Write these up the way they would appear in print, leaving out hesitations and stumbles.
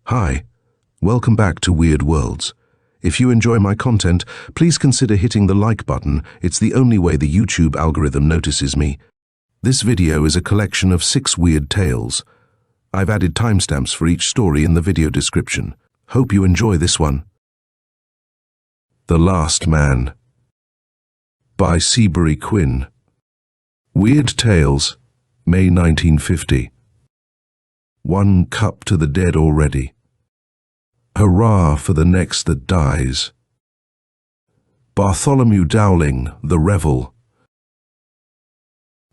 Hi, welcome back to Weird Worlds. If you enjoy my content, please consider hitting the like button. It's the only way the YouTube algorithm notices me. This video is a collection of 6 weird tales. I've added timestamps for each story in the video description. Hope you enjoy this one. The Last Man by Seabury, Quinn. Weird Tales, May 1950. One cup to the dead already. Hurrah for the next that dies. Bartholomew Dowling, The Revel.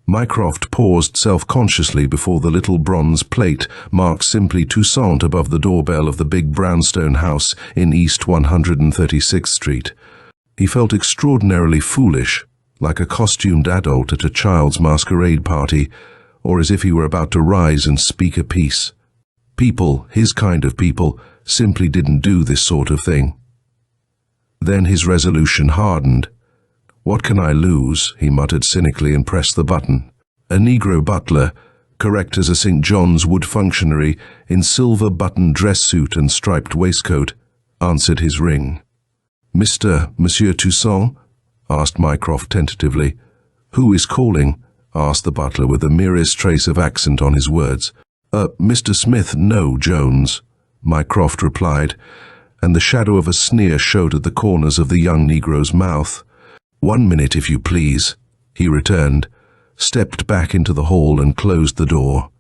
Mycroft paused self-consciously before the little bronze plate marked simply Toussaint above the doorbell of the big brownstone house in East 136th Street. He felt extraordinarily foolish, like a costumed adult at a child's masquerade party, or as if he were about to rise and speak a piece. People, his kind of people, simply didn't do this sort of thing. Then his resolution hardened. "What can I lose?" he muttered cynically and pressed the button. A Negro butler, correct as a St. John's Wood functionary in silver button dress suit and striped waistcoat, answered his ring. Monsieur Toussaint?" asked Mycroft tentatively. "Who is calling?" asked the butler with the merest trace of accent on his words. Mr. Smith, no, Jones," Mycroft replied, and the shadow of a sneer showed at the corners of the young Negro's mouth. "1 minute, if you please," he returned, stepped back into the hall and closed the door.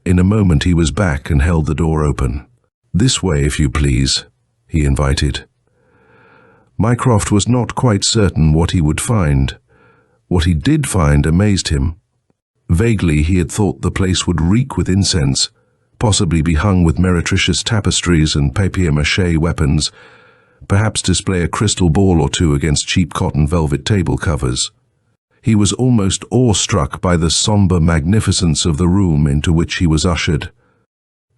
In a moment he was back and held the door open. "This way, if you please," he invited. Mycroft was not quite certain what he would find. What he did find amazed him. Vaguely he had thought the place would reek with incense, possibly be hung with meretricious tapestries and papier-mâché weapons, perhaps display a crystal ball or two against cheap cotton velvet table covers. He was almost awestruck by the somber magnificence of the room into which he was ushered.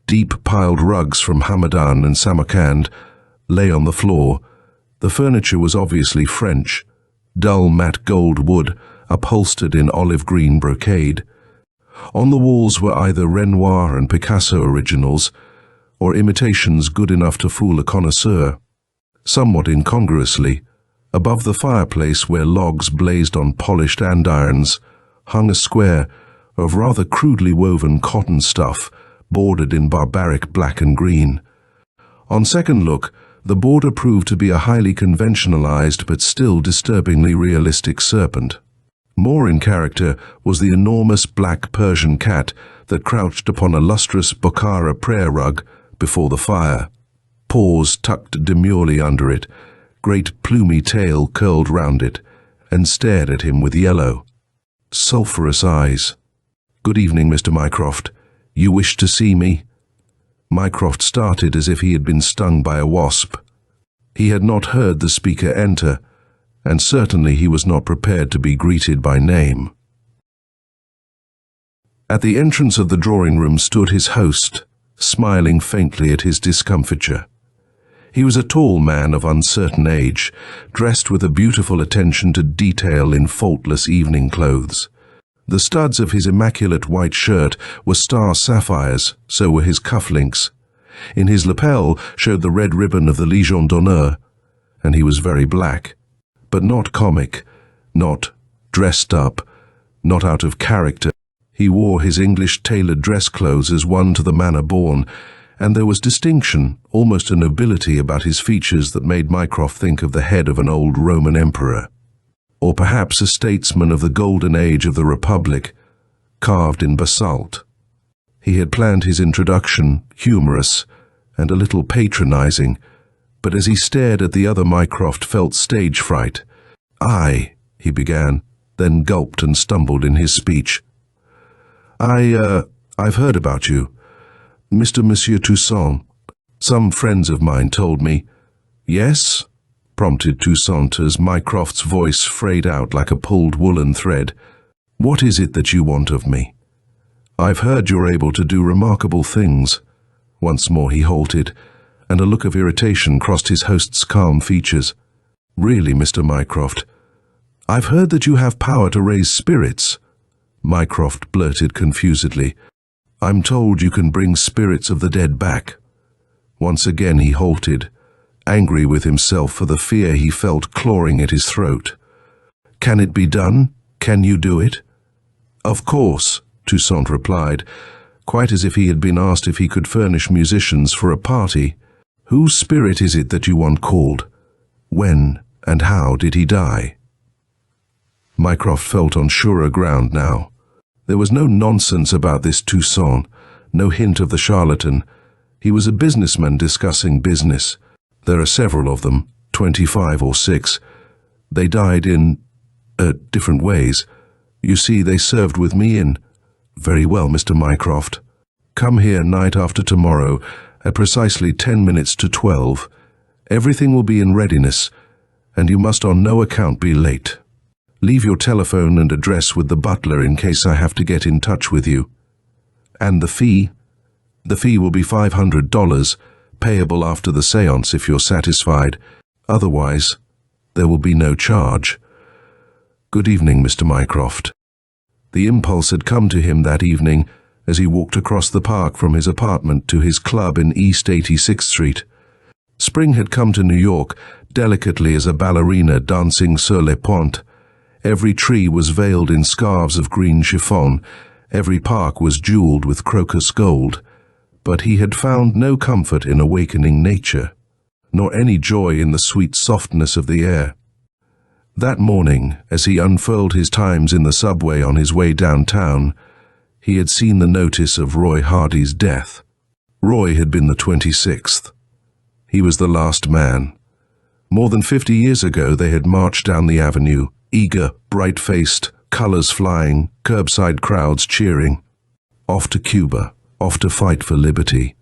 Deep piled rugs from Hamadan and Samarkand lay on the floor. The furniture was obviously French, dull matte gold wood upholstered in olive green brocade. On the walls were either Renoir and Picasso originals, or imitations good enough to fool a connoisseur. Somewhat incongruously, above the fireplace where logs blazed on polished andirons, hung a square of rather crudely woven cotton stuff bordered in barbaric black and green. On second look, the border proved to be a highly conventionalized but still disturbingly realistic serpent. More in character was the enormous black Persian cat that crouched upon a lustrous Bokhara prayer rug before the fire, paws tucked demurely under it, great plumy tail curled round it, and stared at him with yellow, sulphurous eyes. "Good evening, Mr. Mycroft. You wish to see me?" Mycroft started as if he had been stung by a wasp. He had not heard the speaker enter, and certainly he was not prepared to be greeted by name. At the entrance of the drawing-room stood his host, smiling faintly at his discomfiture. He was a tall man of uncertain age, dressed with a beautiful attention to detail in faultless evening clothes. The studs of his immaculate white shirt were star sapphires, so were his cufflinks. In his lapel showed the red ribbon of the Légion d'honneur, and he was very black, but not comic, not dressed up, not out of character. He wore his English tailored dress clothes as one to the manner born, and there was distinction, almost a nobility about his features that made Mycroft think of the head of an old Roman emperor, or perhaps a statesman of the golden age of the Republic, carved in basalt. He had planned his introduction, humorous and a little patronizing, but as he stared at the other Mycroft felt stage fright. He began, then gulped and stumbled in his speech. I've heard about you. Monsieur Toussaint. Some friends of mine told me." "Yes?" prompted Toussaint as Mycroft's voice frayed out like a pulled woolen thread. "What is it that you want of me?" "I've heard you're able to do remarkable things." Once more he halted, and a look of irritation crossed his host's calm features. "Really, Mr. Mycroft, I've heard that you have power to raise spirits," Mycroft blurted confusedly. "I'm told you can bring spirits of the dead back." Once again he halted, angry with himself for the fear he felt clawing at his throat. "Can it be done? Can you do it?" "Of course," Toussaint replied, quite as if he had been asked if he could furnish musicians for a party. "Whose spirit is it that you want called? When and how did he die?" Mycroft felt on surer ground now. There was no nonsense about this Toussaint, no hint of the charlatan. He was a businessman discussing business. There are several of them, 25 or 6. They died in different ways. You see, they served with me in... "Very well, Mr. Mycroft. Come here night after tomorrow at precisely 10 minutes to 12. Everything will be in readiness, and you must on no account be late. Leave your telephone and address with the butler in case I have to get in touch with you. And the fee? The fee will be $500, payable after the séance if you're satisfied. Otherwise, there will be no charge. Good evening, Mr. Mycroft." The impulse had come to him that evening as he walked across the park from his apartment to his club in East 86th Street. Spring had come to New York delicately as a ballerina dancing sur les ponts. Every tree was veiled in scarves of green chiffon, every park was jeweled with crocus gold. But he had found no comfort in awakening nature, nor any joy in the sweet softness of the air. That morning, as he unfurled his Times in the subway on his way downtown, he had seen the notice of Roy Hardy's death. Roy had been the 26th. He was the last man. More than 50 years ago they had marched down the avenue, eager, bright-faced, colors flying, curbside crowds cheering. Off to Cuba, off to fight for liberty.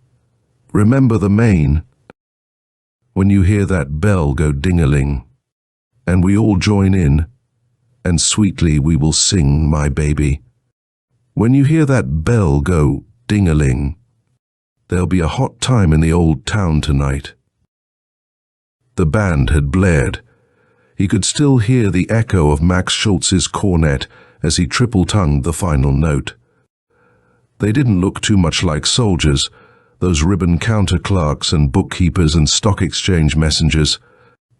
Remember the Maine? When you hear that bell go ding-a-ling, and we all join in, and sweetly we will sing, my baby. When you hear that bell go ding-a-ling, there'll be a hot time in the old town tonight. The band had blared. He could still hear the echo of Max Schultz's cornet as he triple-tongued the final note. They didn't look too much like soldiers, those ribbon counter clerks and bookkeepers and stock exchange messengers.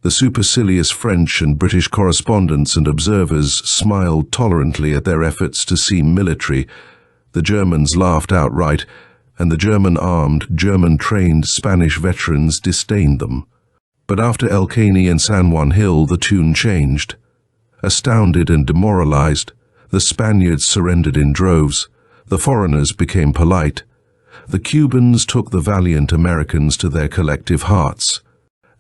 The supercilious French and British correspondents and observers smiled tolerantly at their efforts to seem military. The Germans laughed outright, and the German-armed, German-trained Spanish veterans disdained them. But after El Caney and San Juan Hill, the tune changed. Astounded and demoralized, the Spaniards surrendered in droves. The foreigners became polite. The Cubans took the valiant Americans to their collective hearts.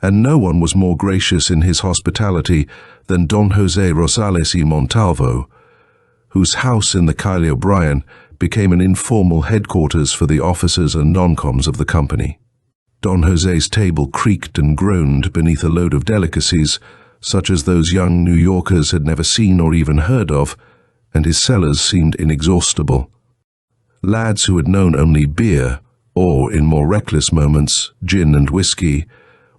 And no one was more gracious in his hospitality than Don José Rosales y Montalvo, whose house in the Calle O'Brien became an informal headquarters for the officers and non-coms of the company. Don José's table creaked and groaned beneath a load of delicacies, such as those young New Yorkers had never seen or even heard of, and his cellars seemed inexhaustible. Lads who had known only beer, or, in more reckless moments, gin and whiskey,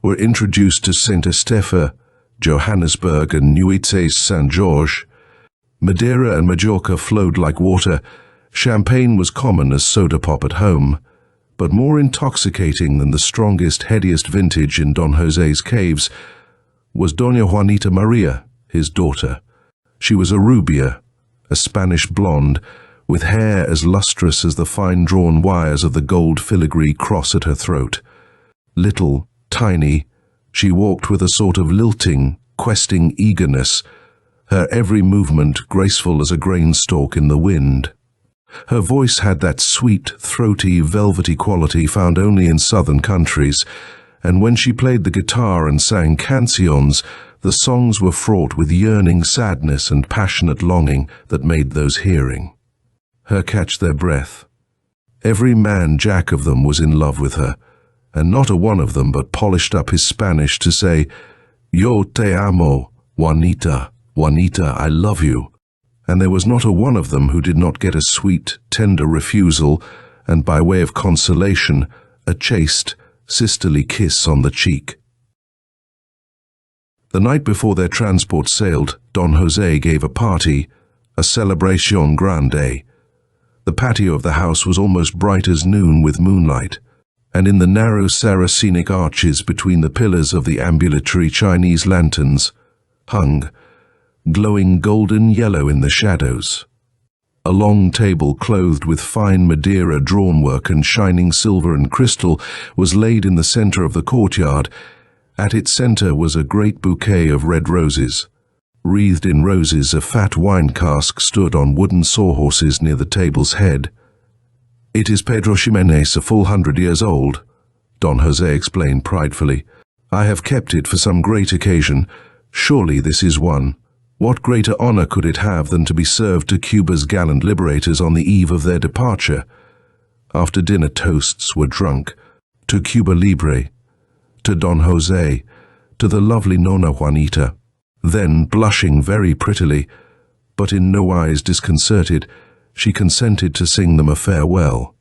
were introduced to Saint Estefa, Johannesburg and Nueces Saint George. Madeira and Majorca flowed like water. Champagne was common as soda pop at home, but more intoxicating than the strongest, headiest vintage in Don José's caves was Doña Juanita Maria, his daughter. She was a rubia, a Spanish blonde, with hair as lustrous as the fine-drawn wires of the gold filigree cross at her throat. Little, tiny, she walked with a sort of lilting, questing eagerness, her every movement graceful as a grain stalk in the wind. Her voice had that sweet, throaty, velvety quality found only in southern countries, and when she played the guitar and sang canciones, the songs were fraught with yearning sadness and passionate longing that made those hearing her catch their breath. Every man jack of them was in love with her, and not a one of them but polished up his Spanish to say, "Yo te amo, Juanita, Juanita, I love you." And there was not a one of them who did not get a sweet, tender refusal, and by way of consolation, a chaste, sisterly kiss on the cheek. The night before their transport sailed, Don José gave a party, a celebration grande. The patio of the house was almost bright as noon with moonlight, and in the narrow Saracenic arches between the pillars of the ambulatory Chinese lanterns, hung, glowing golden yellow in the shadows. A long table clothed with fine Madeira drawnwork and shining silver and crystal was laid in the center of the courtyard. At its center was a great bouquet of red roses. Wreathed in roses, a fat wine cask stood on wooden sawhorses near the table's head. "It is Pedro Ximénez, a full 100 years old," Don José explained pridefully. "I have kept it for some great occasion. Surely this is one. What greater honor could it have than to be served to Cuba's gallant liberators on the eve of their departure?" After dinner toasts were drunk, to Cuba Libre, to Don José, to the lovely Nona Juanita. Then, blushing very prettily, but in no wise disconcerted, she consented to sing them a farewell.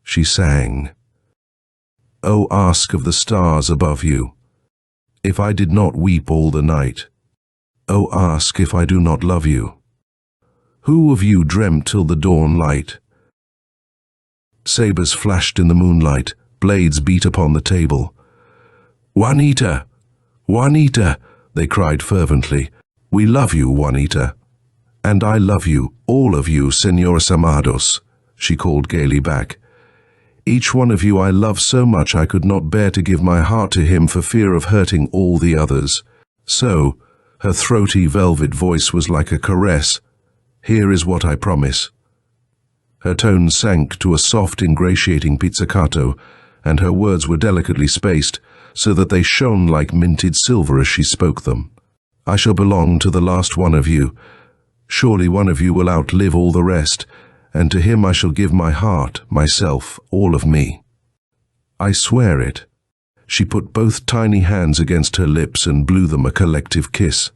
She sang, "Oh, ask of the stars above you, if I did not weep all the night. Oh, ask if I do not love you. Who of you dreamt till the dawn light?" Sabers flashed in the moonlight, blades beat upon the table. "Juanita! Juanita!" they cried fervently. "We love you, Juanita." "And I love you, all of you, Señores Amados," she called gaily back. "Each one of you I love so much I could not bear to give my heart to him for fear of hurting all the others. So," her throaty velvet voice was like a caress, "here is what I promise." Her tone sank to a soft, ingratiating pizzicato, and her words were delicately spaced, so that they shone like minted silver as she spoke them. "I shall belong to the last one of you. Surely one of you will outlive all the rest, and to him I shall give my heart, myself, all of me. I swear it." She put both tiny hands against her lips and blew them a collective kiss.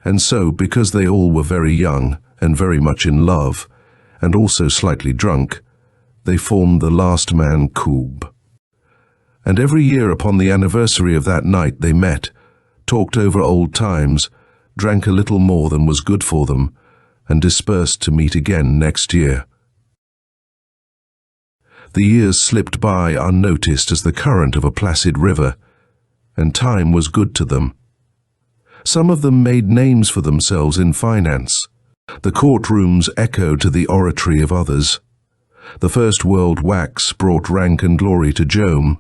And so, because they all were very young and very much in love, and also slightly drunk, they formed the last man Coob. And every year upon the anniversary of that night they met, talked over old times, drank a little more than was good for them, and dispersed to meet again next year. The years slipped by unnoticed as the current of a placid river, and time was good to them. Some of them made names for themselves in finance. The courtrooms echoed to the oratory of others. The First World wax brought rank and glory to Jome.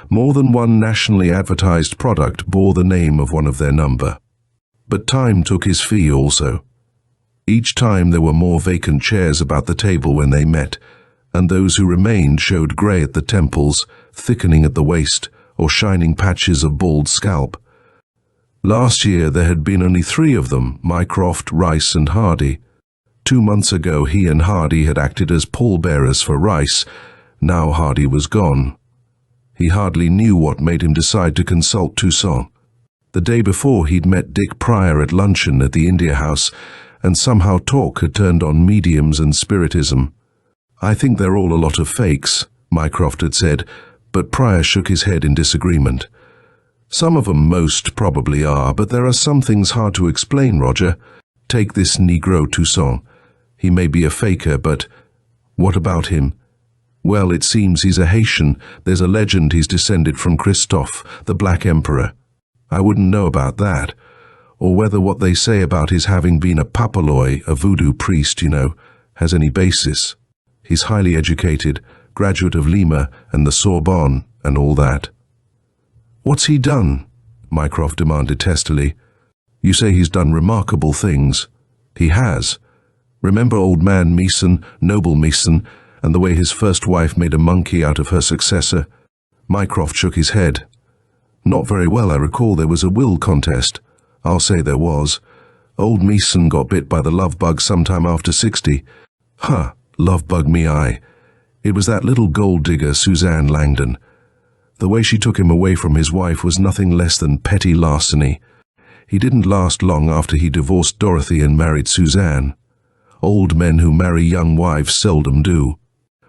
More than one nationally advertised product bore the name of one of their number. But time took his fee also. Each time there were more vacant chairs about the table when they met, and those who remained showed grey at the temples, thickening at the waist, or shining patches of bald scalp. Last year there had been only 3 of them, Mycroft, Rice and Hardy. 2 months ago he and Hardy had acted as pallbearers for Rice. Now Hardy was gone. He hardly knew what made him decide to consult Toussaint. The day before he'd met Dick Pryor at luncheon at the India House, and somehow talk had turned on mediums and spiritism. "I think they're all a lot of fakes," Mycroft had said, but Pryor shook his head in disagreement. "Some of them most probably are, but there are some things hard to explain, Roger. Take this Negro Toussaint. He may be a faker, but what about him? Well, it seems he's a Haitian. There's a legend he's descended from Christophe, the Black Emperor. I wouldn't know about that, or whether what they say about his having been a papaloi, a voodoo priest, you know, has any basis. He's highly educated, graduate of Lima and the Sorbonne and all that." "What's he done?" Mycroft demanded testily. "You say he's done remarkable things." "He has. Remember old man Meeson, Noble Meeson, and the way his first wife made a monkey out of her successor?" Mycroft shook his head. "Not very well. I recall there was a will contest. I'll say there was. Old Meeson got bit by the love bug sometime after 60. Huh, love bug me I. It was that little gold digger Suzanne Langdon. The way she took him away from his wife was nothing less than petty larceny. He didn't last long after he divorced Dorothy and married Suzanne. Old men who marry young wives seldom do.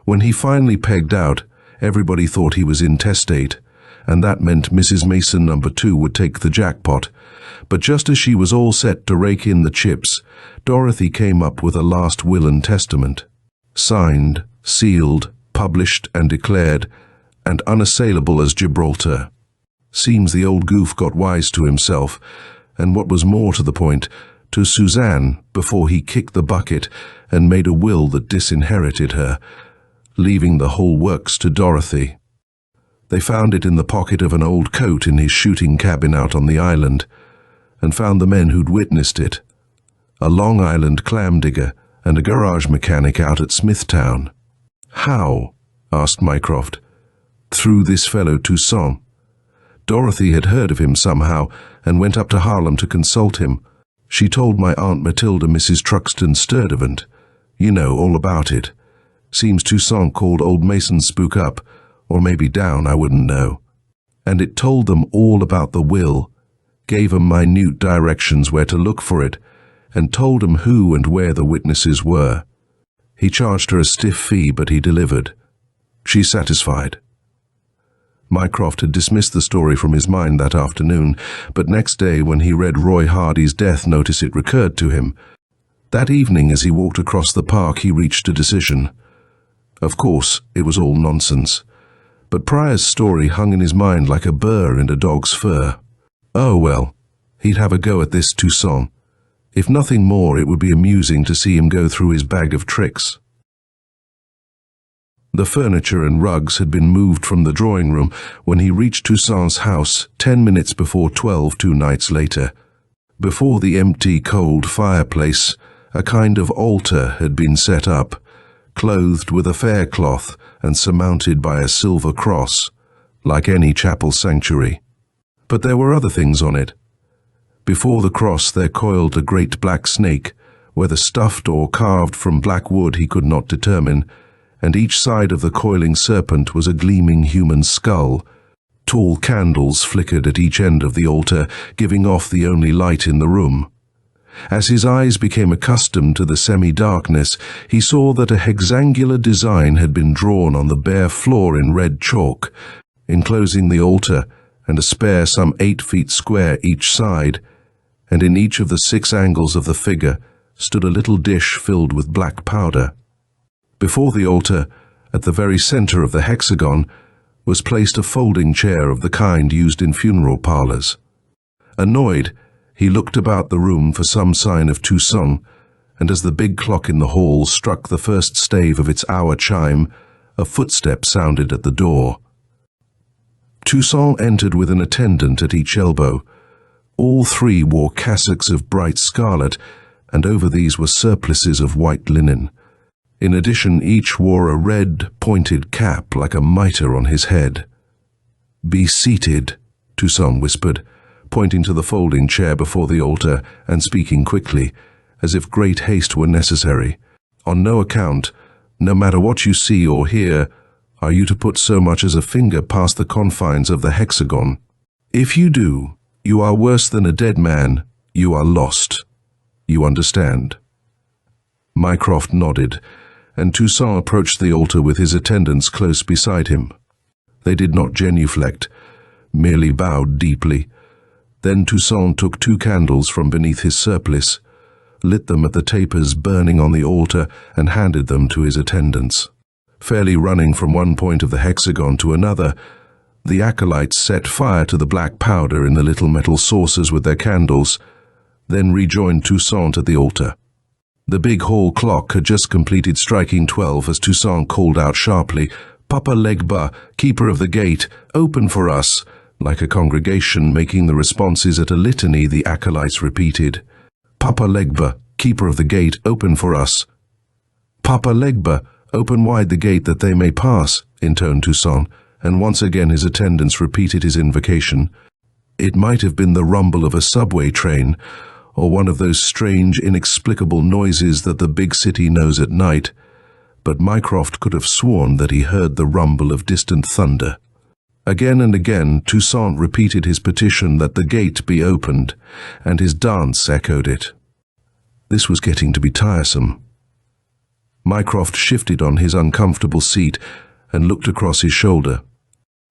When he finally pegged out, everybody thought he was intestate, and that meant Mrs. Mason No. 2 would take the jackpot. But just as she was all set to rake in the chips, Dorothy came up with a last will and testament. Signed, sealed, published and declared, and unassailable as Gibraltar. Seems the old goof got wise to himself, and what was more to the point, to Suzanne, before he kicked the bucket and made a will that disinherited her, leaving the whole works to Dorothy. They found it in the pocket of an old coat in his shooting cabin out on the island, and found the men who'd witnessed it, a Long Island clam digger and a garage mechanic out at Smithtown. How? Asked Mycroft. Through this fellow Toussaint. Dorothy had heard of him somehow and went up to Harlem to consult him. She told my Aunt Matilda Mrs. Truxton Sturdivant. You know, all about it. Seems Toussaint called old Mason's spook up, or maybe down, I wouldn't know. And it told them all about the will, gave 'em minute directions where to look for it, and told 'em who and where the witnesses were. He charged her a stiff fee, but he delivered. She's satisfied. Mycroft had dismissed the story from his mind that afternoon, but next day when he read Roy Hardy's death notice it recurred to him. That evening as he walked across the park he reached a decision. Of course, it was all nonsense, but Pryor's story hung in his mind like a burr in a dog's fur. Oh well, he'd have a go at this Toussaint. If nothing more, it would be amusing to see him go through his bag of tricks. The furniture and rugs had been moved from the drawing room when he reached Toussaint's house 10 minutes before 12 2 nights later. Before the empty, cold fireplace, a kind of altar had been set up, clothed with a fair cloth and surmounted by a silver cross, like any chapel sanctuary. But there were other things on it. Before the cross there coiled a great black snake, whether stuffed or carved from black wood he could not determine, and each side of the coiling serpent was a gleaming human skull. Tall candles flickered at each end of the altar, giving off the only light in the room. As his eyes became accustomed to the semi-darkness, he saw that a hexangular design had been drawn on the bare floor in red chalk, enclosing the altar and a spare some 8 feet square each side, and in each of the 6 angles of the figure stood a little dish filled with black powder. Before the altar, at the very center of the hexagon, was placed a folding chair of the kind used in funeral parlors. Annoyed, he looked about the room for some sign of Toussaint, and as the big clock in the hall struck the first stave of its hour chime, a footstep sounded at the door. Toussaint entered with an attendant at each elbow. All 3 wore cassocks of bright scarlet, and over these were surplices of white linen. In addition, each wore a red, pointed cap like a mitre on his head. "Be seated," Toussaint whispered, pointing to the folding chair before the altar and speaking quickly, as if great haste were necessary. "On no account, no matter what you see or hear, are you to put so much as a finger past the confines of the hexagon. If you do, you are worse than a dead man, you are lost. You understand?" Mycroft nodded, and Toussaint approached the altar with his attendants close beside him. They did not genuflect, merely bowed deeply. Then Toussaint took 2 candles from beneath his surplice, lit them at the tapers burning on the altar, and handed them to his attendants. Fairly running from one point of the hexagon to another, the acolytes set fire to the black powder in the little metal saucers with their candles, then rejoined Toussaint at the altar. The big hall clock had just completed striking 12 as Toussaint called out sharply, "Papa Legba, keeper of the gate, open for us!" Like a congregation making the responses at a litany, the acolytes repeated, "Papa Legba, keeper of the gate, open for us." "Papa Legba, open wide the gate that they may pass," intoned Toussaint, and once again his attendants repeated his invocation. It might have been the rumble of a subway train, or one of those strange, inexplicable noises that the big city knows at night, but Mycroft could have sworn that he heard the rumble of distant thunder. Again and again, Toussaint repeated his petition that the gate be opened, and his dance echoed it. This was getting to be tiresome. Mycroft shifted on his uncomfortable seat and looked across his shoulder.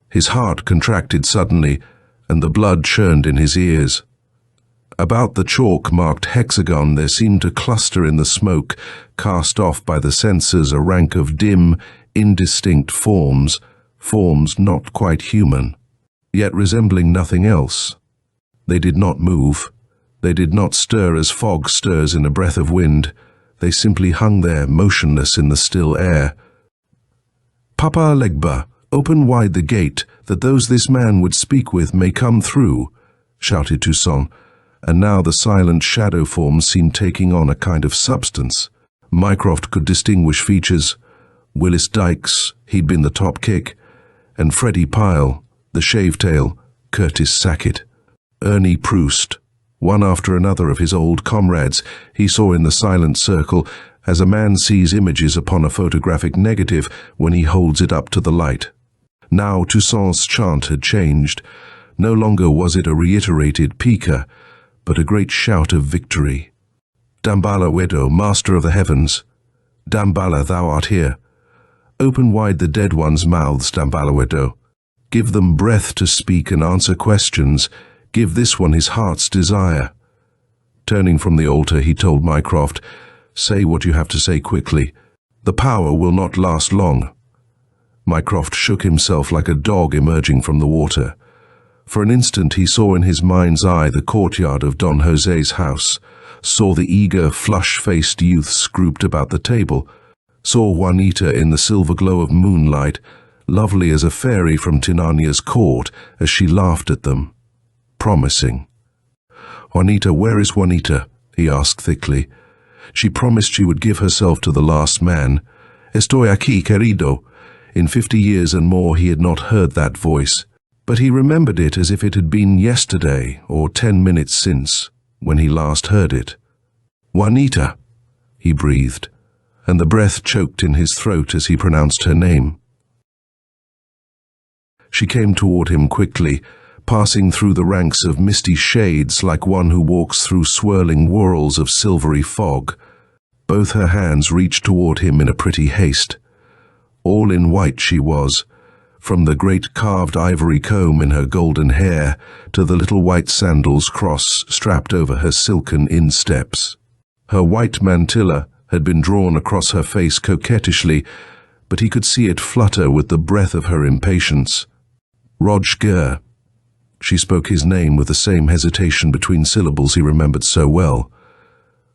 His heart contracted suddenly, and the blood churned in his ears. About the chalk-marked hexagon there seemed to cluster in the smoke, cast off by the censers, a rank of dim, indistinct forms, forms not quite human, yet resembling nothing else. They did not move. They did not stir as fog stirs in a breath of wind. They simply hung there, motionless in the still air. "Papa Legba, open wide the gate, that those this man would speak with may come through," shouted Toussaint, and now the silent shadow forms seemed taking on a kind of substance. Mycroft could distinguish features. Willis Dykes, he'd been the top kick, and Freddie Pyle, the shave-tail, Curtis Sackett. Ernie Proust, one after another of his old comrades, he saw in the silent circle as a man sees images upon a photographic negative when he holds it up to the light. Now Toussaint's chant had changed. No longer was it a reiterated pika, but a great shout of victory. "Dambala Wedo, master of the heavens. Dambala, thou art here. Open wide the dead ones' mouths, Dambala Wedo. Give them breath to speak and answer questions. Give this one his heart's desire." Turning from the altar, he told Mycroft, "Say what you have to say quickly. The power will not last long." Mycroft shook himself like a dog emerging from the water. For an instant he saw in his mind's eye the courtyard of Don Jose's house, saw the eager, flush-faced youths grouped about the table, saw Juanita in the silver glow of moonlight, lovely as a fairy from Titania's court, as she laughed at them. Promising. "Juanita, where is Juanita?" he asked thickly. She promised she would give herself to the last man. "Estoy aquí, querido." In 50 years and more he had not heard that voice, but he remembered it as if it had been yesterday or 10 minutes since, when he last heard it. "Juanita," he breathed, and the breath choked in his throat as he pronounced her name. She came toward him quickly, passing through the ranks of misty shades like one who walks through swirling whirls of silvery fog. Both her hands reached toward him in a pretty haste. All in white she was, from the great carved ivory comb in her golden hair to the little white sandals strapped over her silken insteps. Her white mantilla had been drawn across her face coquettishly, but he could see it flutter with the breath of her impatience. "Rodger." She spoke his name with the same hesitation between syllables he remembered so well.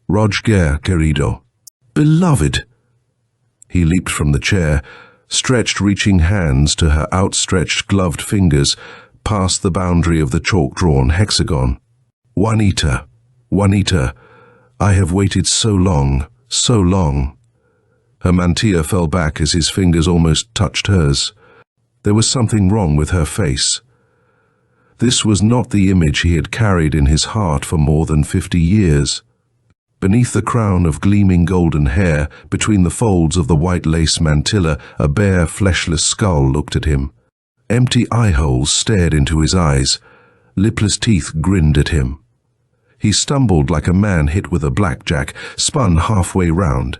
"Rodger, querido." "Beloved!" He leaped from the chair, stretched reaching hands to her outstretched gloved fingers, past the boundary of the chalk-drawn hexagon. "Juanita, Juanita, I have waited so long, so long." Her mantilla fell back as his fingers almost touched hers. There was something wrong with her face. This was not the image he had carried in his heart for more than 50 years. Beneath the crown of gleaming golden hair, between the folds of the white lace mantilla, a bare, fleshless skull looked at him. Empty eye-holes stared into his eyes. Lipless teeth grinned at him. He stumbled like a man hit with a blackjack, spun halfway round,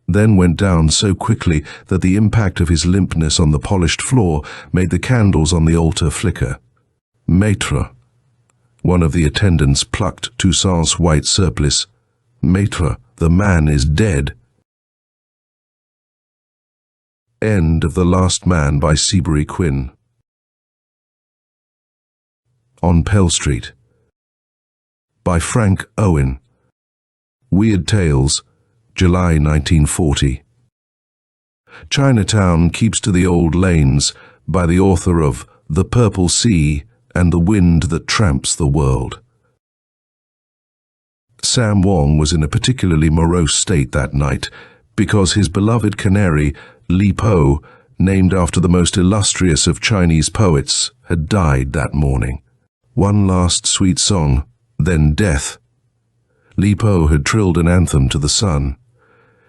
then went down so quickly that the impact of his limpness on the polished floor made the candles on the altar flicker. "Maître." One of the attendants plucked Toussaint's white surplice. "Maître, the man is dead." End of The Last Man by Seabury Quinn. On Pell Street by Frank Owen. Weird Tales, July 1940. Chinatown Keeps to the Old Lanes by the author of The Purple Sea and the Wind That Tramps the World. Sam Wong was in a particularly morose state that night because his beloved canary, Li Po, named after the most illustrious of Chinese poets, had died that morning. One last sweet song, then death. Li Po had trilled an anthem to the sun.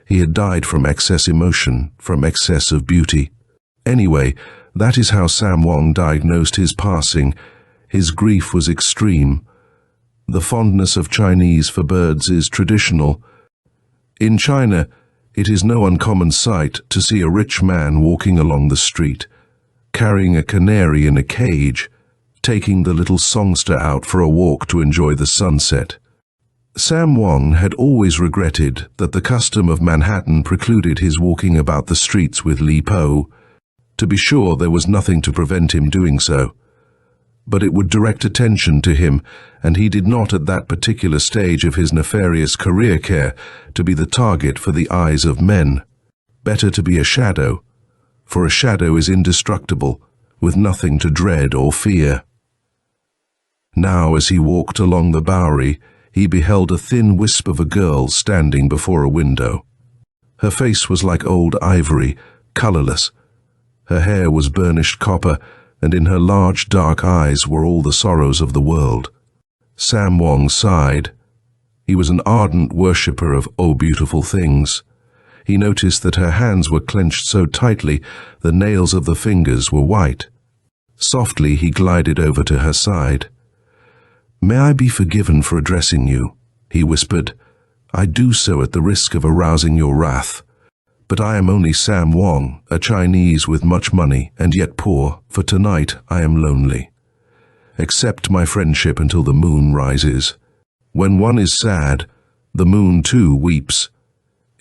He had died from excess emotion, from excess of beauty. Anyway, that is how Sam Wong diagnosed his passing. His grief was extreme. The fondness of Chinese for birds is traditional. In China, it is no uncommon sight to see a rich man walking along the street, carrying a canary in a cage, taking the little songster out for a walk to enjoy the sunset. Sam Wong had always regretted that the custom of Manhattan precluded his walking about the streets with Li Po. To be sure, there was nothing to prevent him doing so. But it would direct attention to him, and he did not at that particular stage of his nefarious career care to be the target for the eyes of men. Better to be a shadow, for a shadow is indestructible, with nothing to dread or fear. Now, as he walked along the Bowery, he beheld a thin wisp of a girl standing before a window. Her face was like old ivory, colorless. Her hair was burnished copper, and in her large dark eyes were all the sorrows of the world. Sam Wong sighed. He was an ardent worshipper of beautiful things. He noticed that her hands were clenched so tightly the nails of the fingers were white. Softly he glided over to her side. "May I be forgiven for addressing you?" he whispered. "I do so at the risk of arousing your wrath. But I am only Sam Wong, a Chinese with much money and yet poor, for tonight I am lonely. Accept my friendship until the moon rises. When one is sad, the moon too weeps.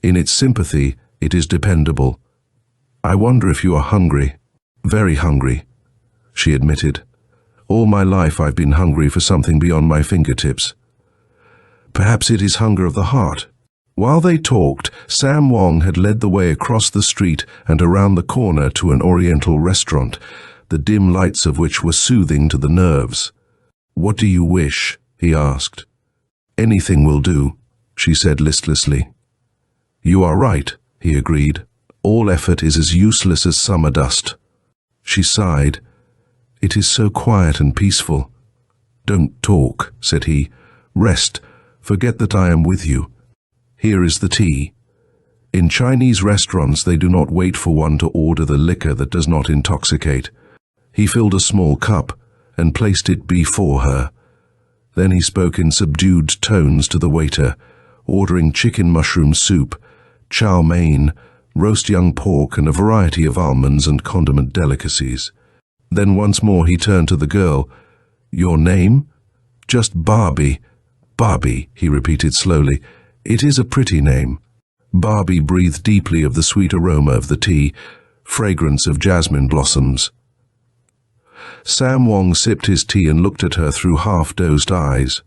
In its sympathy, it is dependable. I wonder if you are hungry." "Very hungry," she admitted. "All my life I've been hungry for something beyond my fingertips." "Perhaps it is hunger of the heart." While they talked, Sam Wong had led the way across the street and around the corner to an Oriental restaurant, the dim lights of which were soothing to the nerves. "What do you wish?" he asked. "Anything will do," she said listlessly. "You are right," he agreed. "All effort is as useless as summer dust." She sighed. "It is so quiet and peaceful." "Don't talk," said he. "Rest. Forget that I am with you. Here is the tea." In Chinese restaurants they do not wait for one to order the liquor that does not intoxicate. He filled a small cup and placed it before her. Then he spoke in subdued tones to the waiter, ordering chicken mushroom soup, chow mein, roast young pork, and a variety of almonds and condiment delicacies. Then once more he turned to the girl. "Your name?" "Just Barbie." "Barbie," he repeated slowly. "It is a pretty name." Barbie breathed deeply of the sweet aroma of the tea, fragrance of jasmine blossoms. Sam Wong sipped his tea and looked at her through half-dozed eyes.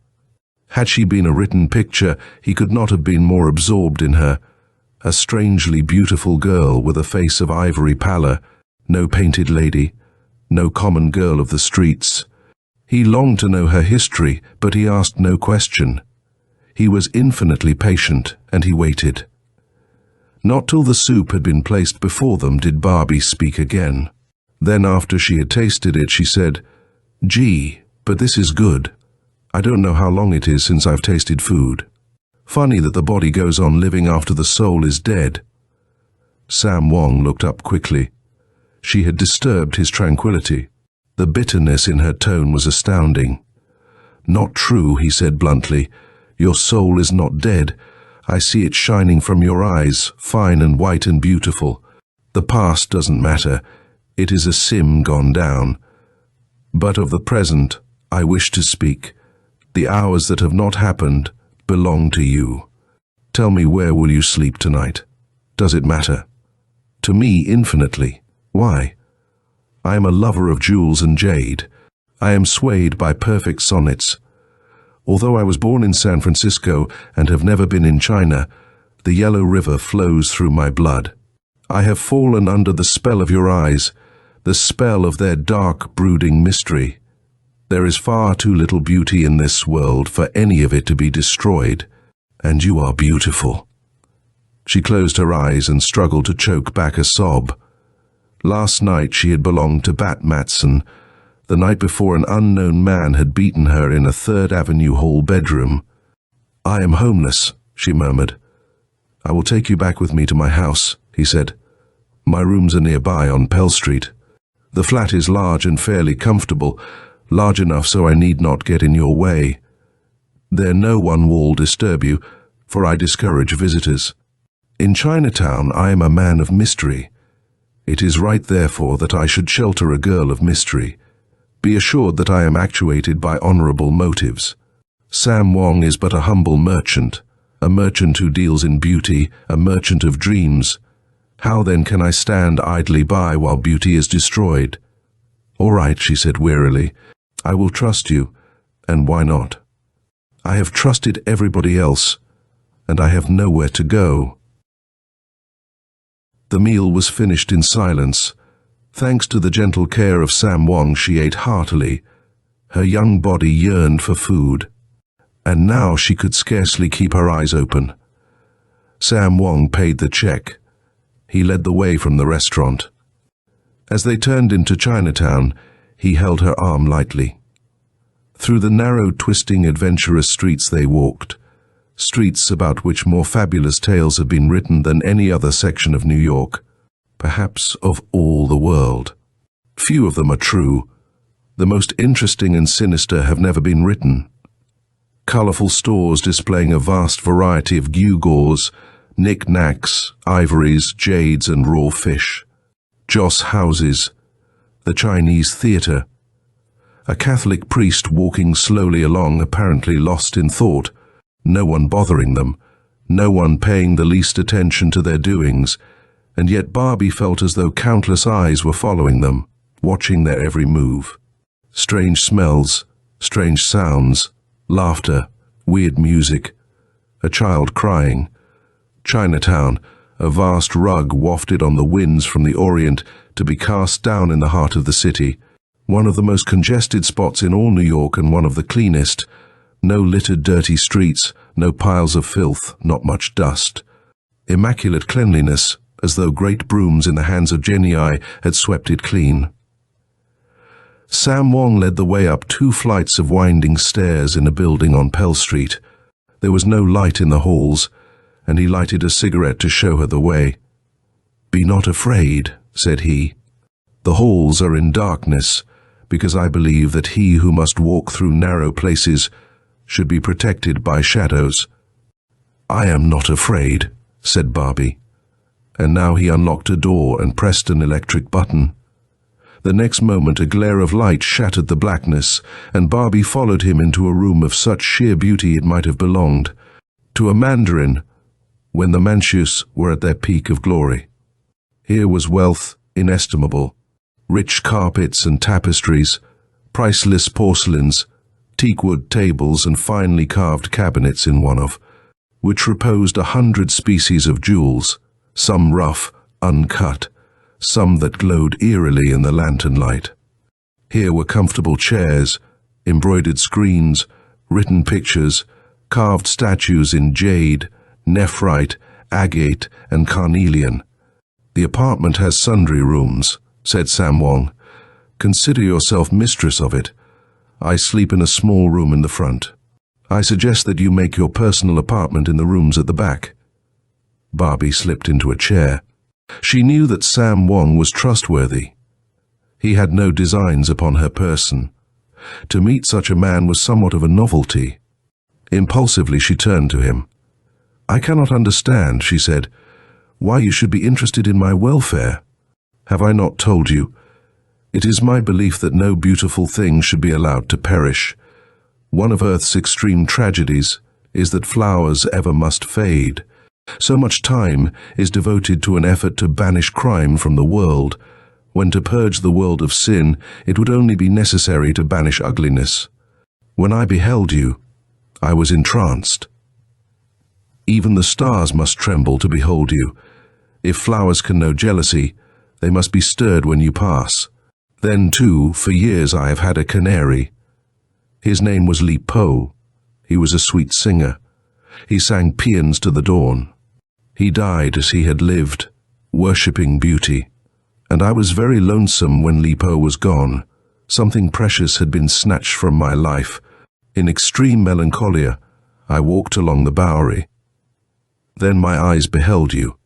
Had she been a written picture, he could not have been more absorbed in her. A strangely beautiful girl with a face of ivory pallor, no painted lady, no common girl of the streets. He longed to know her history, but he asked no question. He was infinitely patient, and he waited. Not till the soup had been placed before them did Barbie speak again. Then, after she had tasted it, she said, "Gee, but this is good. I don't know how long it is since I've tasted food. Funny that the body goes on living after the soul is dead." Sam Wong looked up quickly. She had disturbed his tranquility. The bitterness in her tone was astounding. "Not true," he said bluntly. "Your soul is not dead. I see it shining from your eyes, fine and white and beautiful. The past doesn't matter. It is a sim gone down. But of the present, I wish to speak. The hours that have not happened belong to you. Tell me, where will you sleep tonight? Does it matter?" "To me, infinitely. Why?" "I am a lover of jewels and jade. I am swayed by perfect sonnets. Although I was born in San Francisco and have never been in China, the Yellow River flows through my blood. I have fallen under the spell of your eyes, the spell of their dark, brooding mystery. There is far too little beauty in this world for any of it to be destroyed, and you are beautiful." She closed her eyes and struggled to choke back a sob. Last night she had belonged to Bat Matson. The night before, an unknown man had beaten her in a 3rd Avenue hall bedroom. "I am homeless," she murmured. "I will take you back with me to my house," he said. "My rooms are nearby on Pell Street. The flat is large and fairly comfortable, large enough so I need not get in your way. There no one will disturb you, for I discourage visitors. In Chinatown I am a man of mystery. It is right, therefore, that I should shelter a girl of mystery. Be assured that I am actuated by honorable motives." Sam Wong is but a humble merchant, a merchant who deals in beauty, a merchant of dreams. How then can I stand idly by while beauty is destroyed? All right, she said wearily. I will trust you, and why not? I have trusted everybody else, and I have nowhere to go. The meal was finished in silence. Thanks to the gentle care of Sam Wong, she ate heartily. Her young body yearned for food, and now she could scarcely keep her eyes open. Sam Wong paid the check. He led the way from the restaurant. As they turned into Chinatown, he held her arm lightly. Through the narrow, twisting, adventurous streets they walked, streets about which more fabulous tales have been written than any other section of New York, perhaps of all the world. Few of them are true. The most interesting and sinister have never been written. Colorful stores displaying a vast variety of gewgaws, knick-knacks, ivories, jades and raw fish. Joss houses, the Chinese theater. A Catholic priest walking slowly along, apparently lost in thought, no one bothering them, no one paying the least attention to their doings, and yet Barbie felt as though countless eyes were following them, watching their every move. Strange smells, strange sounds, laughter, weird music, a child crying. Chinatown, a vast rug wafted on the winds from the Orient to be cast down in the heart of the city, one of the most congested spots in all New York and one of the cleanest. No littered, dirty streets, no piles of filth, not much dust. Immaculate cleanliness, as though great brooms in the hands of genii had swept it clean. Sam Wong led the way up 2 flights of winding stairs in a building on Pell Street. There was no light in the halls, and he lighted a cigarette to show her the way. "Be not afraid," said he. "The halls are in darkness, because I believe that he who must walk through narrow places should be protected by shadows." "I am not afraid," said Barbie. And now he unlocked a door and pressed an electric button. The next moment a glare of light shattered the blackness, and Barbie followed him into a room of such sheer beauty it might have belonged to a mandarin when the Manchus were at their peak of glory. Here was wealth inestimable, rich carpets and tapestries, priceless porcelains, teakwood tables and finely carved cabinets in one of which reposed 100 species of jewels, some rough, uncut, some that glowed eerily in the lantern light. Here were comfortable chairs, embroidered screens, written pictures, carved statues in jade, nephrite, agate, and carnelian. "The apartment has sundry rooms," said Sam Wong. "Consider yourself mistress of it. I sleep in a small room in the front. I suggest that you make your personal apartment in the rooms at the back." Barbie slipped into a chair. She knew that Sam Wong was trustworthy. He had no designs upon her person. To meet such a man was somewhat of a novelty. Impulsively she turned to him. "I cannot understand," she said, "why you should be interested in my welfare. Have I not told you? It is my belief that no beautiful thing should be allowed to perish. One of Earth's extreme tragedies is that flowers ever must fade. So much time is devoted to an effort to banish crime from the world, when to purge the world of sin it would only be necessary to banish ugliness. When I beheld you, I was entranced. Even the stars must tremble to behold you. If flowers can know jealousy, they must be stirred when you pass. Then, too, for years I have had a canary. His name was Li Po. He was a sweet singer. He sang paeans to the dawn. He died as he had lived, worshipping beauty. And I was very lonesome when Li Po was gone. Something precious had been snatched from my life. In extreme melancholia, I walked along the Bowery. Then my eyes beheld you.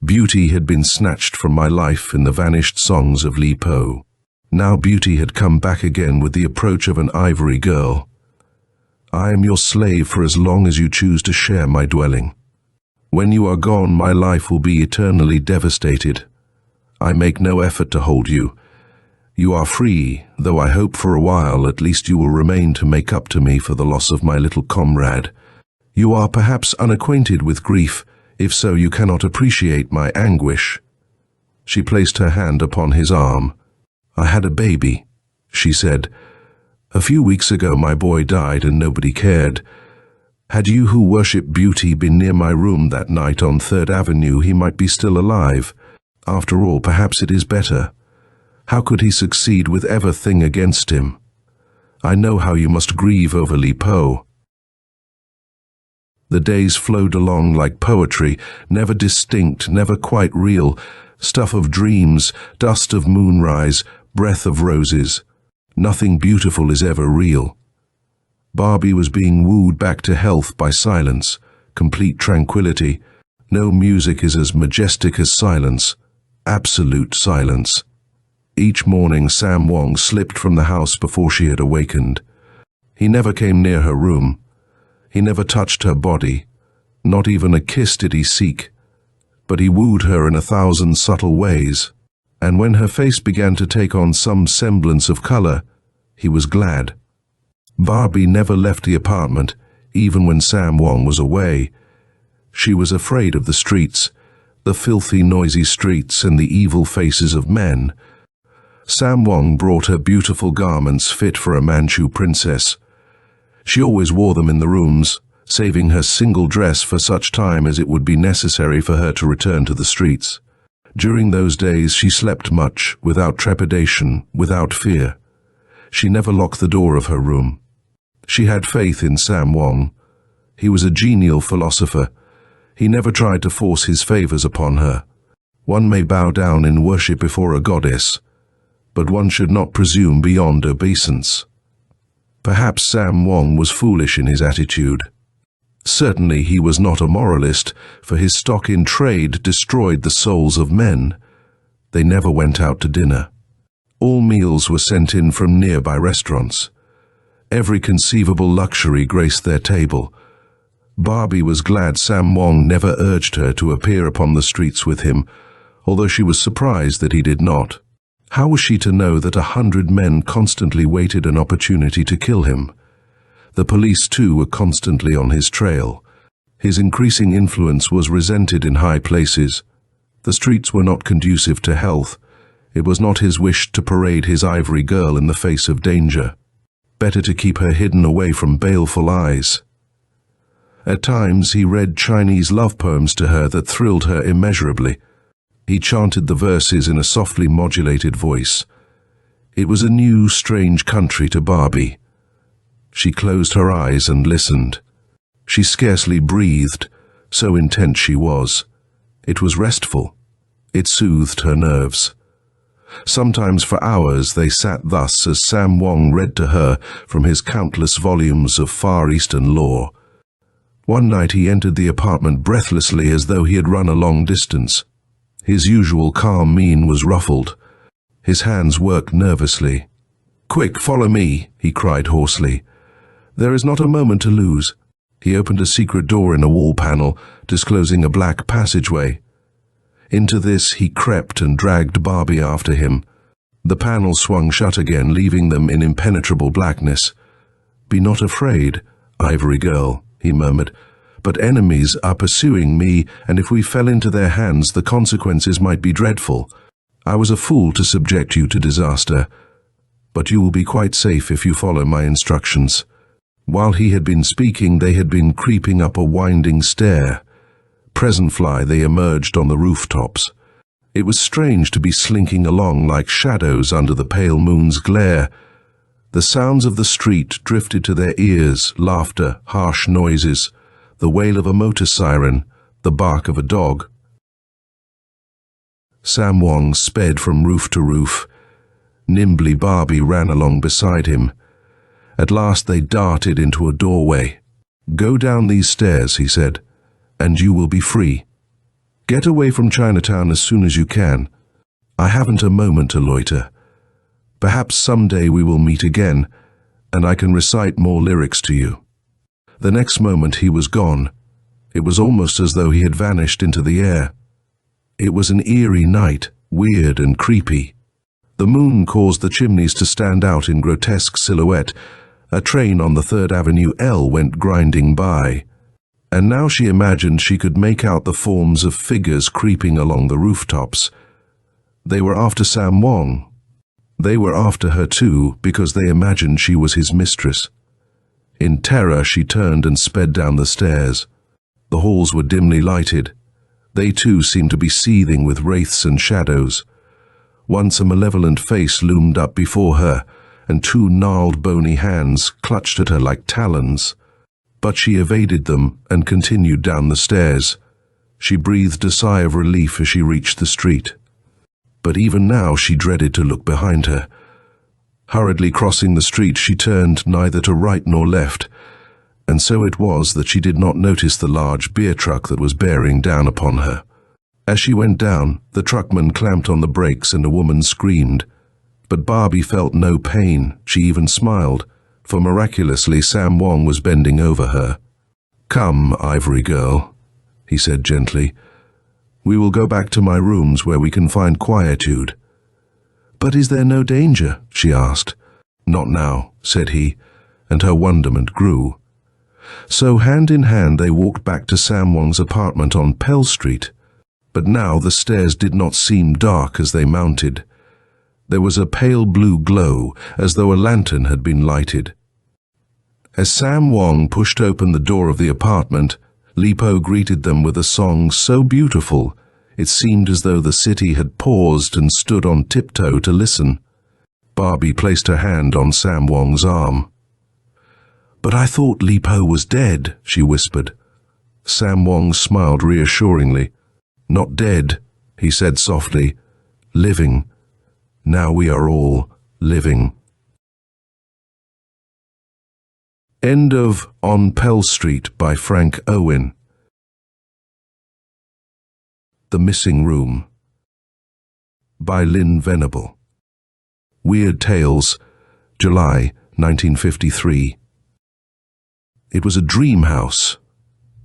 Beauty had been snatched from my life in the vanished songs of Li Po. Now beauty had come back again with the approach of an ivory girl. I am your slave for as long as you choose to share my dwelling. When you are gone, my life will be eternally devastated. I make no effort to hold you. You are free, though I hope for a while at least you will remain to make up to me for the loss of my little comrade. You are perhaps unacquainted with grief, if so you cannot appreciate my anguish." She placed her hand upon his arm. "I had a baby," she said. "A few weeks ago my boy died and nobody cared. Had you who worship beauty been near my room that night on 3rd Avenue, he might be still alive. After all, perhaps it is better. How could he succeed with everything against him? I know how you must grieve over Li Po." The days flowed along like poetry, never distinct, never quite real, stuff of dreams, dust of moonrise, breath of roses. Nothing beautiful is ever real. Barbie was being wooed back to health by silence, complete tranquility. No music is as majestic as silence, absolute silence. Each morning Sam Wong slipped from the house before she had awakened. He never came near her room. He never touched her body. Not even a kiss did he seek. But he wooed her in 1,000 subtle ways. And when her face began to take on some semblance of color, he was glad. Barbie never left the apartment, even when Sam Wong was away. She was afraid of the streets, the filthy, noisy streets and the evil faces of men. Sam Wong brought her beautiful garments fit for a Manchu princess. She always wore them in the rooms, saving her single dress for such time as it would be necessary for her to return to the streets. During those days she slept much, without trepidation, without fear. She never locked the door of her room. She had faith in Sam Wong. He was a genial philosopher. He never tried to force his favors upon her. One may bow down in worship before a goddess, but one should not presume beyond obeisance. Perhaps Sam Wong was foolish in his attitude. Certainly he was not a moralist, for his stock in trade destroyed the souls of men. They never went out to dinner. All meals were sent in from nearby restaurants. Every conceivable luxury graced their table. Barbie was glad Sam Wong never urged her to appear upon the streets with him, although she was surprised that he did not. How was she to know that 100 men constantly waited an opportunity to kill him? The police, too, were constantly on his trail. His increasing influence was resented in high places. The streets were not conducive to health. It was not his wish to parade his ivory girl in the face of danger. Better to keep her hidden away from baleful eyes. At times he read Chinese love poems to her that thrilled her immeasurably. He chanted the verses in a softly modulated voice. It was a new, strange country to Barbie. She closed her eyes and listened. She scarcely breathed, so intent she was. It was restful. It soothed her nerves. Sometimes for hours they sat thus as Sam Wong read to her from his countless volumes of Far Eastern lore. One night he entered the apartment breathlessly as though he had run a long distance. His usual calm mien was ruffled. His hands worked nervously. "Quick, follow me," he cried hoarsely. "There is not a moment to lose." He opened a secret door in a wall panel, disclosing a black passageway. Into this he crept and dragged Barbie after him. The panel swung shut again, leaving them in impenetrable blackness. "Be not afraid, ivory girl," he murmured. "But enemies are pursuing me, and if we fell into their hands, the consequences might be dreadful. I was a fool to subject you to disaster, but you will be quite safe if you follow my instructions." While he had been speaking, they had been creeping up a winding stair. Presently they emerged on the rooftops. It was strange to be slinking along like shadows under the pale moon's glare. The sounds of the street drifted to their ears, laughter, harsh noises, the wail of a motor siren, the bark of a dog. Sam Wong sped from roof to roof. Nimbly Barbie ran along beside him. At last they darted into a doorway. "Go down these stairs," he said, "and you will be free. Get away from Chinatown as soon as you can. I haven't a moment to loiter. Perhaps someday we will meet again, and I can recite more lyrics to you." The next moment he was gone. It was almost as though he had vanished into the air. It was an eerie night, weird and creepy. The moon caused the chimneys to stand out in grotesque silhouette. A train on the 3rd Avenue L went grinding by. And now she imagined she could make out the forms of figures creeping along the rooftops. They were after Sam Wong. They were after her too, because they imagined she was his mistress. In terror, she turned and sped down the stairs. The halls were dimly lighted. They too seemed to be seething with wraiths and shadows. Once a malevolent face loomed up before her, and 2 gnarled bony hands clutched at her like talons. But she evaded them and continued down the stairs. She breathed a sigh of relief as she reached the street. But even now she dreaded to look behind her. Hurriedly crossing the street, she turned neither to right nor left, and so it was that she did not notice the large beer truck that was bearing down upon her. As she went down, the truckman clamped on the brakes and a woman screamed. But Barbie felt no pain. She even smiled, for miraculously Sam Wong was bending over her. "Come, Ivory Girl," he said gently. "We will go back to my rooms where we can find quietude." "But is there no danger?" she asked. "Not now," said he, and her wonderment grew. So hand in hand they walked back to Sam Wong's apartment on Pell Street. But now the stairs did not seem dark as they mounted. There was a pale blue glow, as though a lantern had been lighted. As Sam Wong pushed open the door of the apartment, Li Po greeted them with a song so beautiful it seemed as though the city had paused and stood on tiptoe to listen. Barbie placed her hand on Sam Wong's arm. "But I thought Li Po was dead," she whispered. Sam Wong smiled reassuringly. "Not dead," he said softly. "Living. Now we are all living." End of On Pell Street by Frank Owen. The Missing Room by Venable. Weird Tales, July 1953. It was a dream house,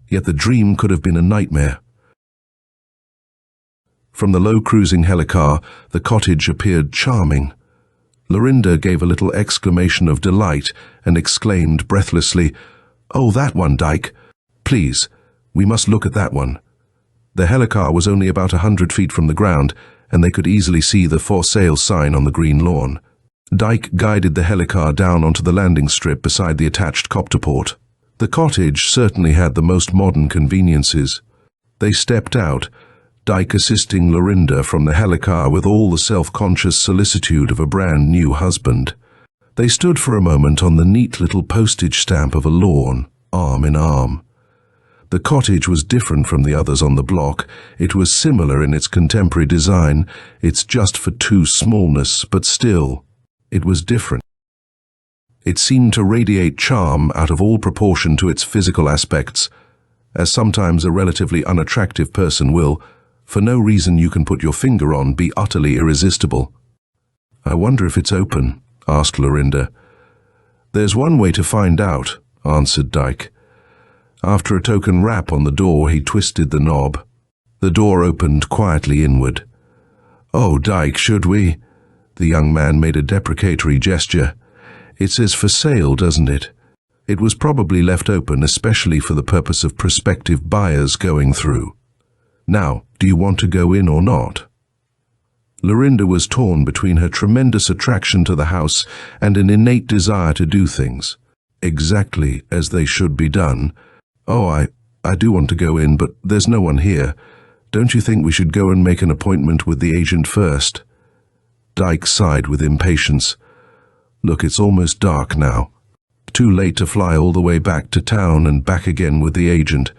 yet the dream could have been a nightmare. From the low-cruising helicar, the cottage appeared charming. Lorinda gave a little exclamation of delight and exclaimed breathlessly, "Oh, that one, Dyke! Please, we must look at that one." The helicar was only about 100 feet from the ground, and they could easily see the "For Sale" sign on the green lawn. Dyke guided the helicar down onto the landing strip beside the attached copter port. The cottage certainly had the most modern conveniences. They stepped out, Dyke assisting Lorinda from the helicar with all the self-conscious solicitude of a brand-new husband. They stood for a moment on the neat little postage stamp of a lawn, arm in arm. The cottage was different from the others on the block. It was similar in its contemporary design, its just-for-two smallness, but still, it was different. It seemed to radiate charm out of all proportion to its physical aspects, as sometimes a relatively unattractive person will, for no reason you can put your finger on, be utterly irresistible. "I wonder if it's open," asked Lorinda. "There's one way to find out," answered Dyke. After a token rap on the door, he twisted the knob. The door opened quietly inward. "Oh, Dyke, should we?" The young man made a deprecatory gesture. "It says for sale, doesn't it? It was probably left open especially for the purpose of prospective buyers going through. Now, do you want to go in or not?" Lorinda was torn between her tremendous attraction to the house and an innate desire to do things exactly as they should be done. "Oh, I do want to go in, but there's no one here. Don't you think we should go and make an appointment with the agent first?" Dyke sighed with impatience. "Look, it's almost dark now. Too late to fly all the way back to town and back again with the agent.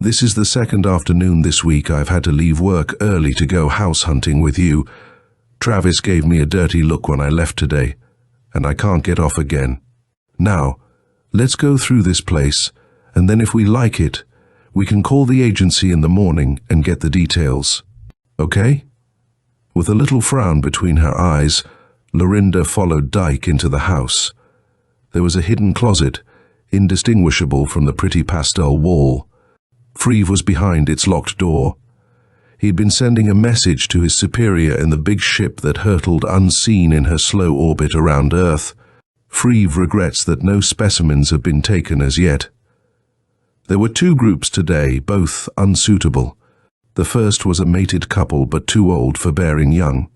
This is the second afternoon this week I've had to leave work early to go house hunting with you. Travis gave me a dirty look when I left today, and I can't get off again. Now, let's go through this place, and then if we like it, we can call the agency in the morning and get the details. Okay?" With a little frown between her eyes, Lorinda followed Dyke into the house. There was a hidden closet, indistinguishable from the pretty pastel wall. Freve was behind its locked door. He'd been sending a message to his superior in the big ship that hurtled unseen in her slow orbit around Earth. Freve regrets that no specimens have been taken as yet. There were 2 groups today, both unsuitable. The first was a mated couple but too old for bearing young.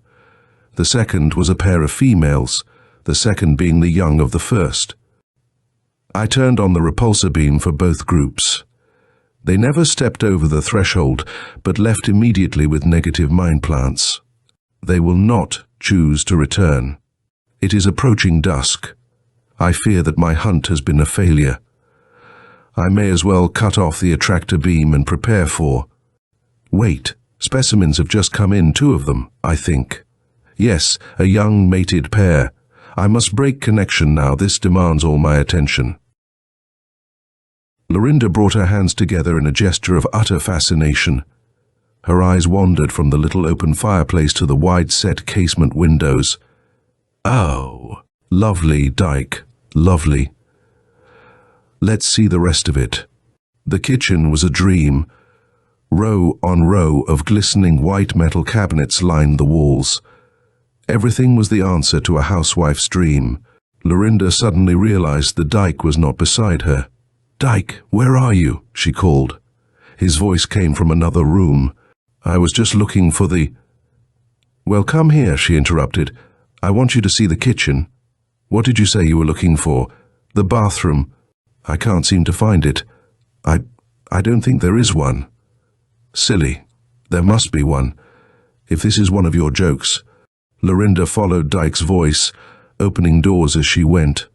The second was a pair of females, the second being the young of the first. I turned on the repulsor beam for both groups. They never stepped over the threshold, but left immediately with negative mind plants. They will not choose to return. It is approaching dusk. I fear that my hunt has been a failure. I may as well cut off the attractor beam and prepare for... Wait, specimens have just come in, 2 of them, I think. Yes, a young mated pair. I must break connection now, this demands all my attention. Lorinda brought her hands together in a gesture of utter fascination. Her eyes wandered from the little open fireplace to the wide-set casement windows. Oh, lovely, Dyke, lovely. Let's see the rest of it. The kitchen was a dream. Row on row of glistening white metal cabinets lined the walls. Everything was the answer to a housewife's dream. Lorinda suddenly realized that Dyke was not beside her. "Dyke, where are you?" she called. His voice came from another room. "I was just looking for the—" "Well, come here," she interrupted. "I want you to see the kitchen." "What did you say you were looking for?" "The bathroom. I can't seem to find it. I don't think there is one." "Silly. There must be one. If this is one of your jokes." Lorinda followed Dyke's voice, opening doors as she went.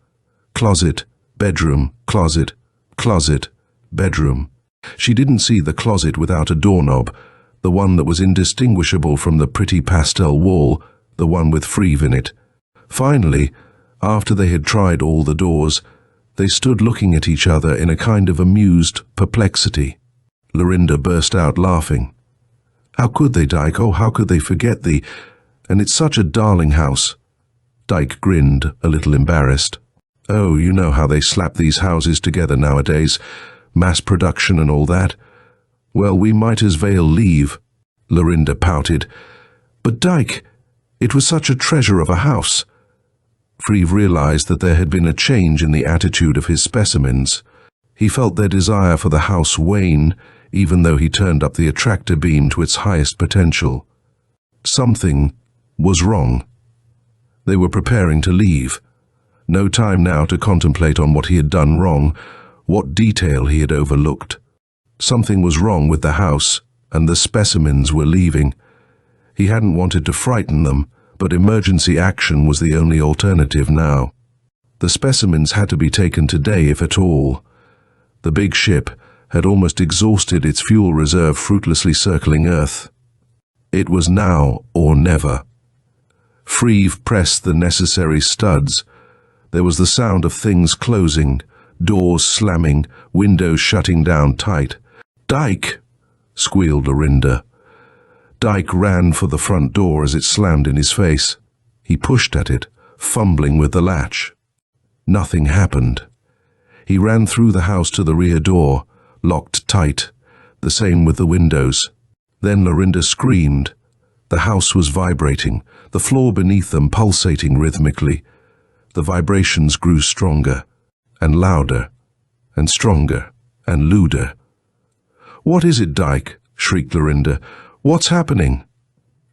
Closet, bedroom, closet, closet, bedroom. She didn't see the closet without a doorknob, the one that was indistinguishable from the pretty pastel wall, the one with Freve in it. Finally, after they had tried all the doors, they stood looking at each other in a kind of amused perplexity. Lorinda burst out laughing. "How could they, Dyke? Oh, how could they forget thee? And it's such a darling house." Dyke grinned, a little embarrassed. "Oh, you know how they slap these houses together nowadays, mass production and all that. Well, we might as well leave." Lorinda pouted. "But Dyke, it was such a treasure of a house." Freve realized that there had been a change in the attitude of his specimens. He felt their desire for the house wane, even though he turned up the attractor beam to its highest potential. Something was wrong. They were preparing to leave. No time now to contemplate on what he had done wrong, what detail he had overlooked. Something was wrong with the house, and the specimens were leaving. He hadn't wanted to frighten them, but emergency action was the only alternative now. The specimens had to be taken today, if at all. The big ship had almost exhausted its fuel reserve, fruitlessly circling Earth. It was now or never. Freve pressed the necessary studs. There was the sound of things closing, doors slamming, windows shutting down tight. "Dyke!" squealed Lorinda. Dyke ran for the front door as it slammed in his face. He pushed at it, fumbling with the latch. Nothing happened. He ran through the house to the rear door, locked tight, the same with the windows. Then Lorinda screamed. The house was vibrating, the floor beneath them pulsating rhythmically. The vibrations grew stronger, and louder, and stronger, and lewder. "What is it, Dyke?" shrieked Lorinda. "What's happening?"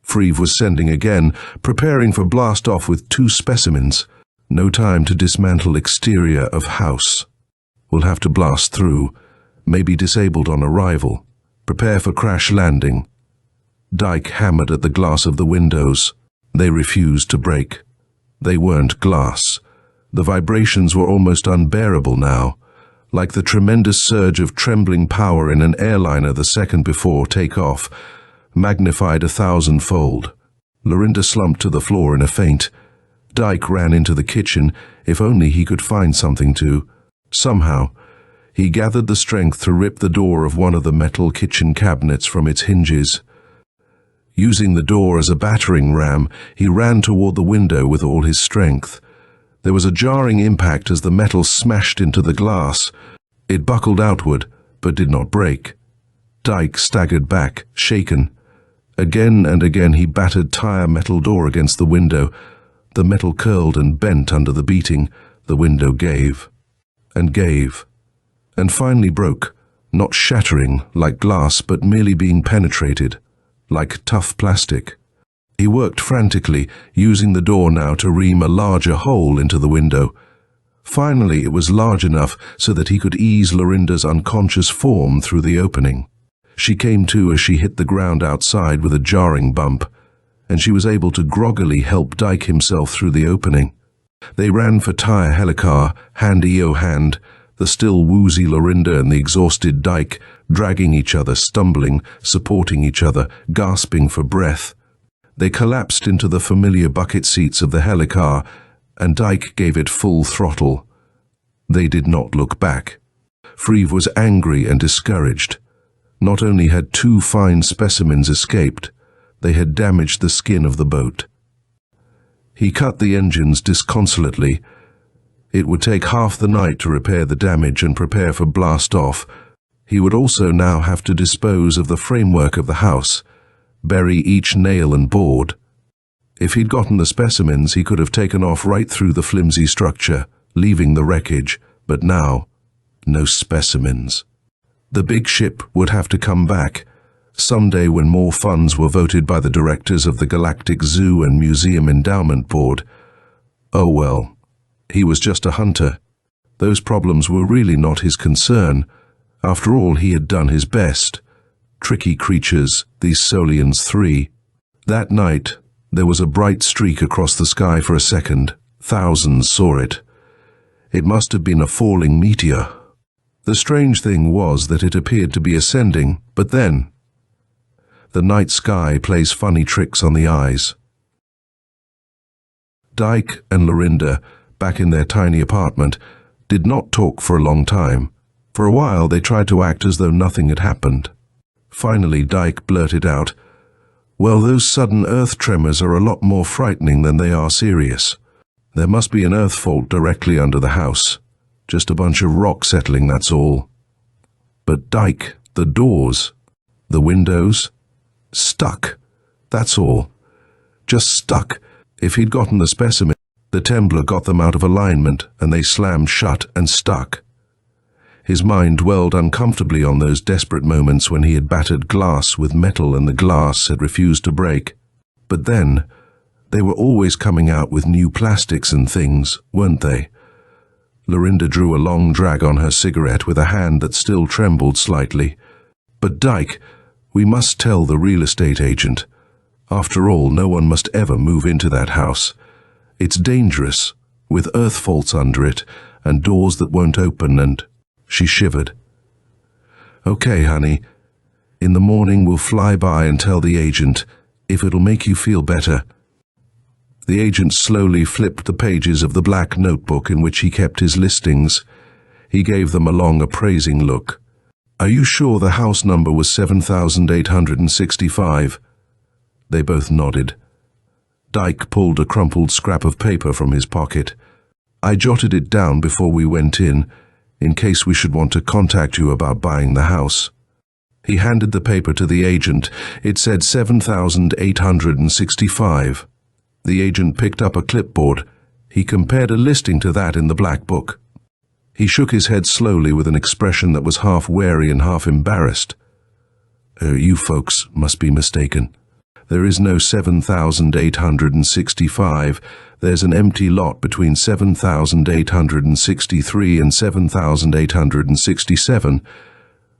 Freve was sending again, preparing for blast-off with 2 specimens. No time to dismantle exterior of house. "We'll have to blast through, maybe disabled on arrival. Prepare for crash landing." Dyke hammered at the glass of the windows. They refused to break. They weren't glass. The vibrations were almost unbearable now, like the tremendous surge of trembling power in an airliner the second before takeoff, magnified 1,000-fold. Lorinda slumped to the floor in a faint. Dyke ran into the kitchen, if only he could find something to. Somehow, he gathered the strength to rip the door of one of the metal kitchen cabinets from its hinges. Using the door as a battering ram, he ran toward the window with all his strength. There was a jarring impact as the metal smashed into the glass. It buckled outward, but did not break. Dyke staggered back, shaken. Again and again he battered tire metal door against the window. The metal curled and bent under the beating. The window gave and gave, and finally broke, not shattering like glass, but merely being penetrated, like tough plastic. He worked frantically, using the door now to ream a larger hole into the window. Finally it was large enough so that he could ease Lorinda's unconscious form through the opening. She came to as she hit the ground outside with a jarring bump, and she was able to groggily help Dyke himself through the opening. They ran for tire helicar, hand-hand, the still woozy Lorinda and the exhausted Dyke, dragging each other, stumbling, supporting each other, gasping for breath. They collapsed into the familiar bucket seats of the helicar, and Dyke gave it full throttle. They did not look back. Freve was angry and discouraged. Not only had 2 fine specimens escaped, they had damaged the skin of the boat. He cut the engines disconsolately. It would take half the night to repair the damage and prepare for blast-off. He would also now have to dispose of the framework of the house, bury each nail and board. If he'd gotten the specimens, he could have taken off right through the flimsy structure, leaving the wreckage, but now, no specimens. The big ship would have to come back, someday when more funds were voted by the directors of the Galactic Zoo and Museum Endowment Board. Oh well, he was just a hunter. Those problems were really not his concern. After all, he had done his best. Tricky creatures, these Solians 3. That night, there was a bright streak across the sky for a second. Thousands saw it. It must have been a falling meteor. The strange thing was that it appeared to be ascending, but then, the night sky plays funny tricks on the eyes. Dyke and Lorinda, back in their tiny apartment, did not talk for a long time. For a while they tried to act as though nothing had happened. Finally Dyke blurted out, "Well, those sudden earth tremors are a lot more frightening than they are serious. There must be an earth fault directly under the house. Just a bunch of rock settling, that's all." "But Dyke, the doors, the windows, stuck, that's all. Just stuck. If he'd gotten the specimen, the Templar got them out of alignment and they slammed shut and stuck." His mind dwelled uncomfortably on those desperate moments when he had battered glass with metal and the glass had refused to break. But then, they were always coming out with new plastics and things, weren't they? Lorinda drew a long drag on her cigarette with a hand that still trembled slightly. "But Dyke, we must tell the real estate agent. After all, no one must ever move into that house. It's dangerous, with earth faults under it, and doors that won't open and—" She shivered. "Okay, honey. In the morning we'll fly by and tell the agent, if it'll make you feel better." The agent slowly flipped the pages of the black notebook in which he kept his listings. He gave them a long appraising look. "Are you sure the house number was 7865? They both nodded. Dyke pulled a crumpled scrap of paper from his pocket. "I jotted it down before we went in case we should want to contact you about buying the house." He handed the paper to the agent. It said 7865. The agent picked up a clipboard. He compared a listing to that in the black book. He shook his head slowly with an expression that was half wary and half embarrassed. "You folks must be mistaken. There is no 7865. There's an empty lot between 7863 and 7867.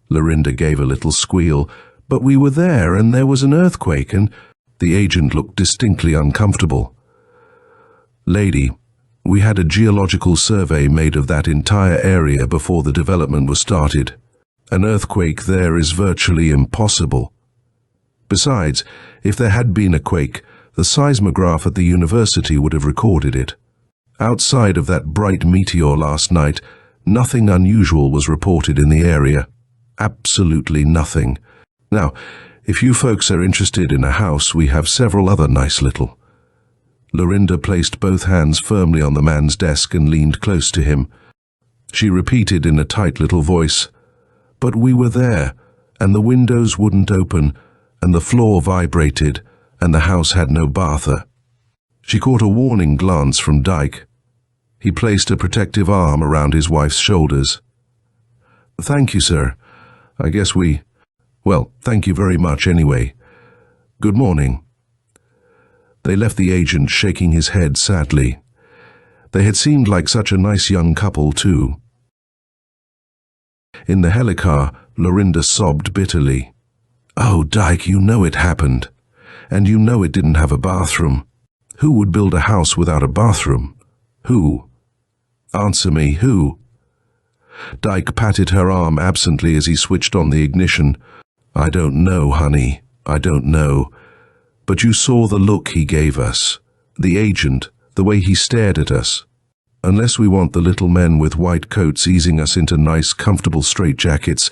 Lorinda gave a little squeal. "But we were there, and there was an earthquake, and—" The agent looked distinctly uncomfortable. "Lady, we had a geological survey made of that entire area before the development was started. An earthquake there is virtually impossible. Besides, if there had been a quake, the seismograph at the university would have recorded it. Outside of that bright meteor last night, nothing unusual was reported in the area. Absolutely nothing. Now, if you folks are interested in a house, we have several other nice little—" Lorinda placed both hands firmly on the man's desk and leaned close to him. She repeated in a tight little voice, "But we were there, and the windows wouldn't open, and the floor vibrated, and the house had no bather. She caught a warning glance from Dyke. He placed a protective arm around his wife's shoulders. "Thank you, sir. I guess well, thank you very much anyway. Good morning." They left the agent shaking his head sadly. They had seemed like such a nice young couple, too. In the helicar, Lorinda sobbed bitterly. "Oh, Dyke, you know it happened. And you know it didn't have a bathroom. Who would build a house without a bathroom? Who? Answer me, who?" Dyke patted her arm absently as he switched on the ignition. "I don't know, honey. I don't know. But you saw the look he gave us. The agent, the way he stared at us. Unless we want the little men with white coats easing us into nice, comfortable straitjackets,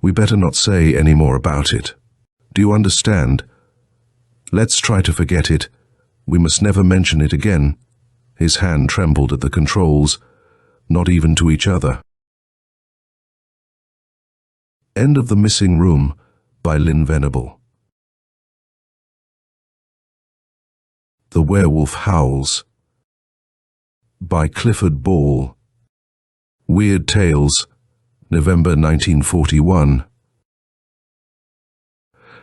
we better not say any more about it. Do you understand? Let's try to forget it. We must never mention it again." His hand trembled at the controls, not even to each other. End of The Missing Room by Venable. The-Werewolf Howls by Clifford Ball. Weird Tales, November 1941.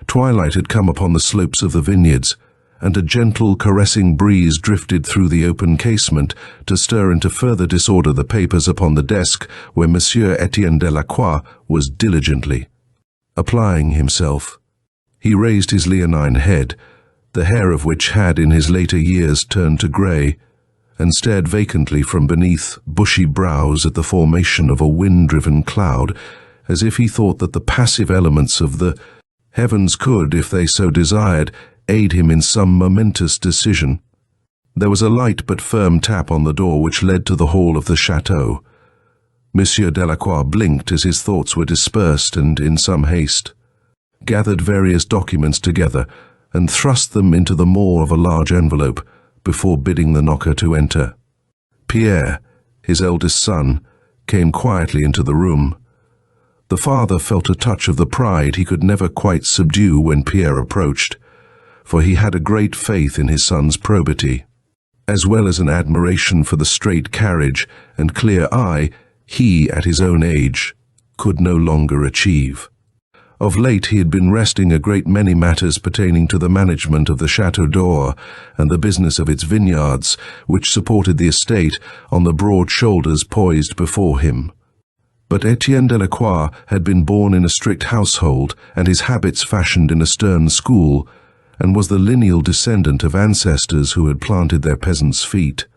Twilight had come upon the slopes of the vineyards, and a gentle, caressing breeze drifted through the open casement to stir into further disorder the papers upon the desk where Monsieur Etienne Delacroix was diligently applying himself. He raised his leonine head, the hair of which had in his later years turned to grey, and stared vacantly from beneath bushy brows at the formation of a wind-driven cloud, as if he thought that the passive elements of the heavens could, if they so desired, aid him in some momentous decision. There was a light but firm tap on the door which led to the hall of the chateau. Monsieur Delacroix blinked as his thoughts were dispersed and, in some haste, gathered various documents together and thrust them into the maw of a large envelope before bidding the knocker to enter. Pierre, his eldest son, came quietly into the room. The father felt a touch of the pride he could never quite subdue when Pierre approached, for he had a great faith in his son's probity, as well as an admiration for the straight carriage and clear eye he, at his own age, could no longer achieve. Of late he had been resting a great many matters pertaining to the management of the Chateau d'Or and the business of its vineyards, which supported the estate, on the broad shoulders poised before him. But Etienne Delacroix had been born in a strict household and his habits fashioned in a stern school, and was the lineal descendant of ancestors who had planted their peasants' feet,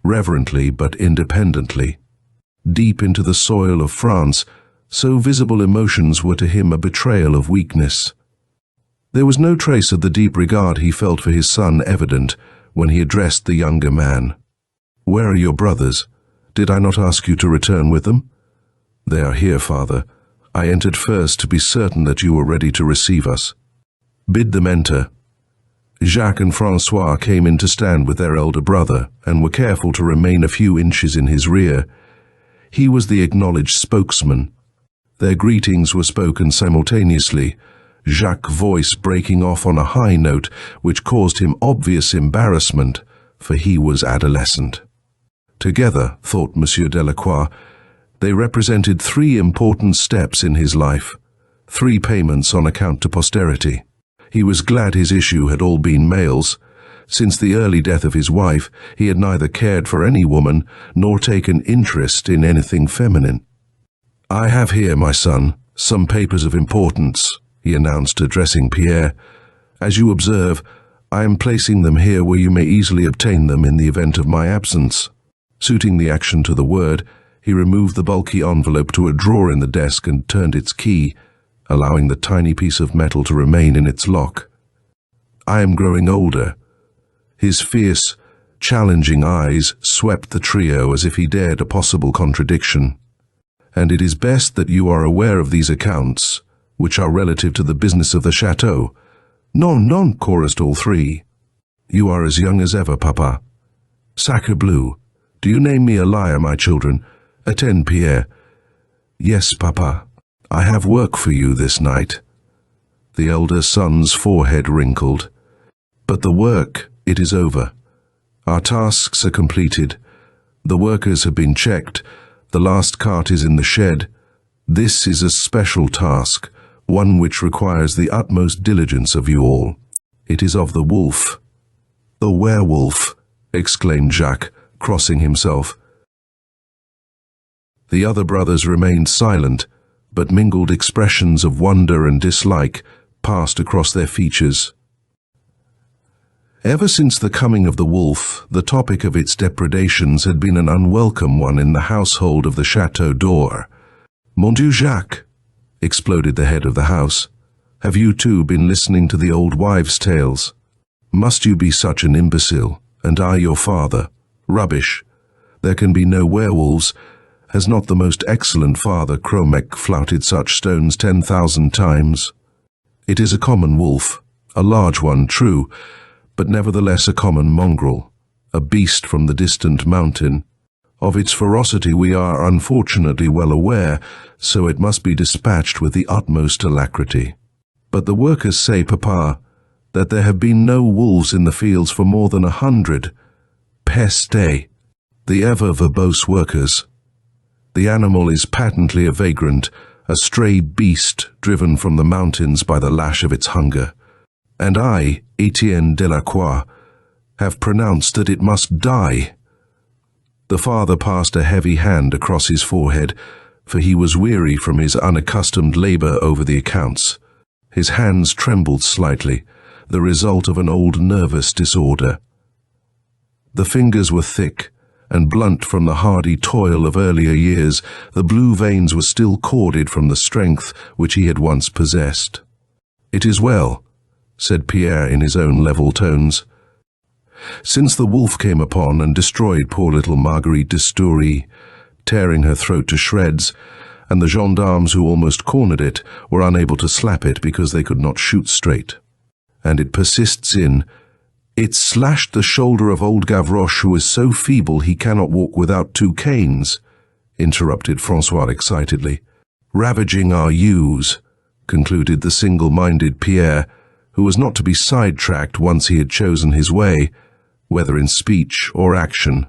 reverently but independently, deep into the soil of France. So visible emotions were to him a betrayal of weakness. There was no trace of the deep regard he felt for his son evident when he addressed the younger man. "Where are your brothers? Did I not ask you to return with them?" "They are here, father. I entered first to be certain that you were ready to receive us." "Bid them enter." Jacques and Francois came in to stand with their elder brother, and were careful to remain a few inches in his rear. He was the acknowledged spokesman. Their greetings were spoken simultaneously, Jacques' voice breaking off on a high note which caused him obvious embarrassment, for he was adolescent. Together, thought Monsieur Delacroix, they represented 3 important steps in his life, 3 payments on account to posterity. He was glad his issue had all been males. Since the early death of his wife, he had neither cared for any woman nor taken interest in anything feminine. "I have here, my son, some papers of importance," he announced, addressing Pierre. "As you observe, I am placing them here where you may easily obtain them in the event of my absence." Suiting the action to the word, he removed the bulky envelope to a drawer in the desk and turned its key, allowing the tiny piece of metal to remain in its lock. "I am growing older." His fierce, challenging eyes swept the trio as if he dared a possible contradiction. "And it is best that you are aware of these accounts, which are relative to the business of the chateau." "Non, non," chorused all 3. "You are as young as ever, papa." "Sacre bleu! Do you name me a liar, my children? Attend, Pierre." "Yes, papa. I have work for you this night." The elder son's forehead wrinkled. "But the work, it is over. Our tasks are completed. The workers have been checked. The last cart is in the shed. This is a special task, one which requires the utmost diligence of you all. It is of the wolf." "The werewolf," exclaimed Jacques, crossing himself. The other brothers remained silent, but mingled expressions of wonder and dislike passed across their features. Ever since the coming of the wolf, the topic of its depredations had been an unwelcome one in the household of the Chateau d'Or. "Mon Dieu, Jacques," exploded the head of the house, "have you too been listening to the old wives' tales? Must you be such an imbecile, and I your father? Rubbish. There can be no werewolves. Has not the most excellent father Cromek flouted such stones 10,000 times? It is a common wolf, a large one, true, but nevertheless a common mongrel, a beast from the distant mountain. Of its ferocity we are unfortunately well aware, so it must be dispatched with the utmost alacrity. But the workers say, Papa, that there have been no wolves in the fields for more than 100. Peste! The ever verbose workers. The animal is patently a vagrant, a stray beast driven from the mountains by the lash of its hunger. And I, Etienne Delacroix, have pronounced that it must die." The father passed a heavy hand across his forehead, for he was weary from his unaccustomed labor over the accounts. His hands trembled slightly, the result of an old nervous disorder. The fingers were thick and blunt from the hardy toil of earlier years. The blue veins were still corded from the strength which he had once possessed. "It is well," said Pierre in his own level tones. "Since the wolf came upon and destroyed poor little Marguerite de Story, tearing her throat to shreds, and the gendarmes who almost cornered it were unable to slap it because they could not shoot straight. And it persists in, it slashed the shoulder of old Gavroche, who is so feeble he cannot walk without 2 canes, interrupted Francois excitedly. "Ravaging our ewes," concluded the single-minded Pierre, who was not to be sidetracked once he had chosen his way, whether in speech or action.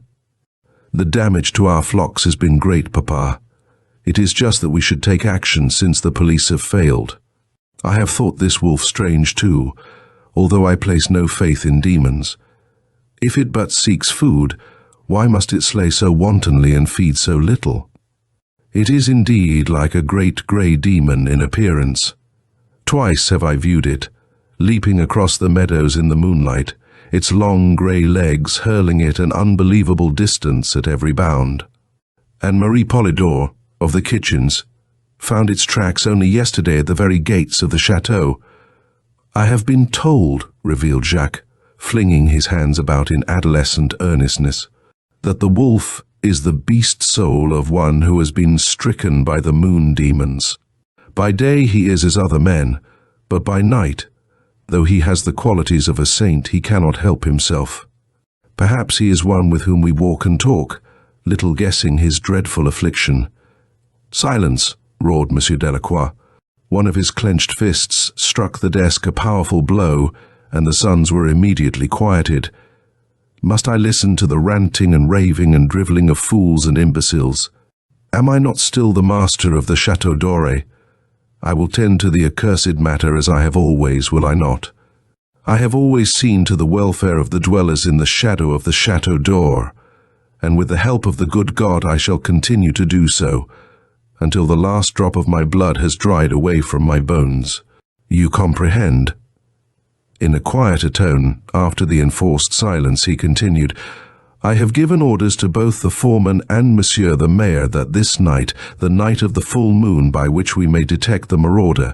"The damage to our flocks has been great, Papa. It is just that we should take action since the police have failed. I have thought this wolf strange too, although I place no faith in demons. If it but seeks food, why must it slay so wantonly and feed so little? It is indeed like a great grey demon in appearance. Twice have I viewed it, leaping across the meadows in the moonlight, its long grey legs hurling it an unbelievable distance at every bound. And Marie Polidor, of the kitchens, found its tracks only yesterday at the very gates of the chateau. I have been told," revealed Jacques, flinging his hands about in adolescent earnestness, "that the wolf is the beast soul of one who has been stricken by the moon demons. By day he is as other men, but by night, though he has the qualities of a saint, he cannot help himself. Perhaps he is one with whom we walk and talk, little guessing his dreadful affliction." "Silence!" roared Monsieur Delacroix. One of his clenched fists struck the desk a powerful blow, and the sons were immediately quieted. "Must I listen to the ranting and raving and drivelling of fools and imbeciles? Am I not still the master of the Chateau d'Or? I will tend to the accursed matter as I have always, will I not? I have always seen to the welfare of the dwellers in the shadow of the Chateau d'Or, and with the help of the good God I shall continue to do so, until the last drop of my blood has dried away from my bones. You comprehend?" In a quieter tone, after the enforced silence, he continued, "I have given orders to both the foreman and Monsieur the Mayor that this night, the night of the full moon by which we may detect the marauder,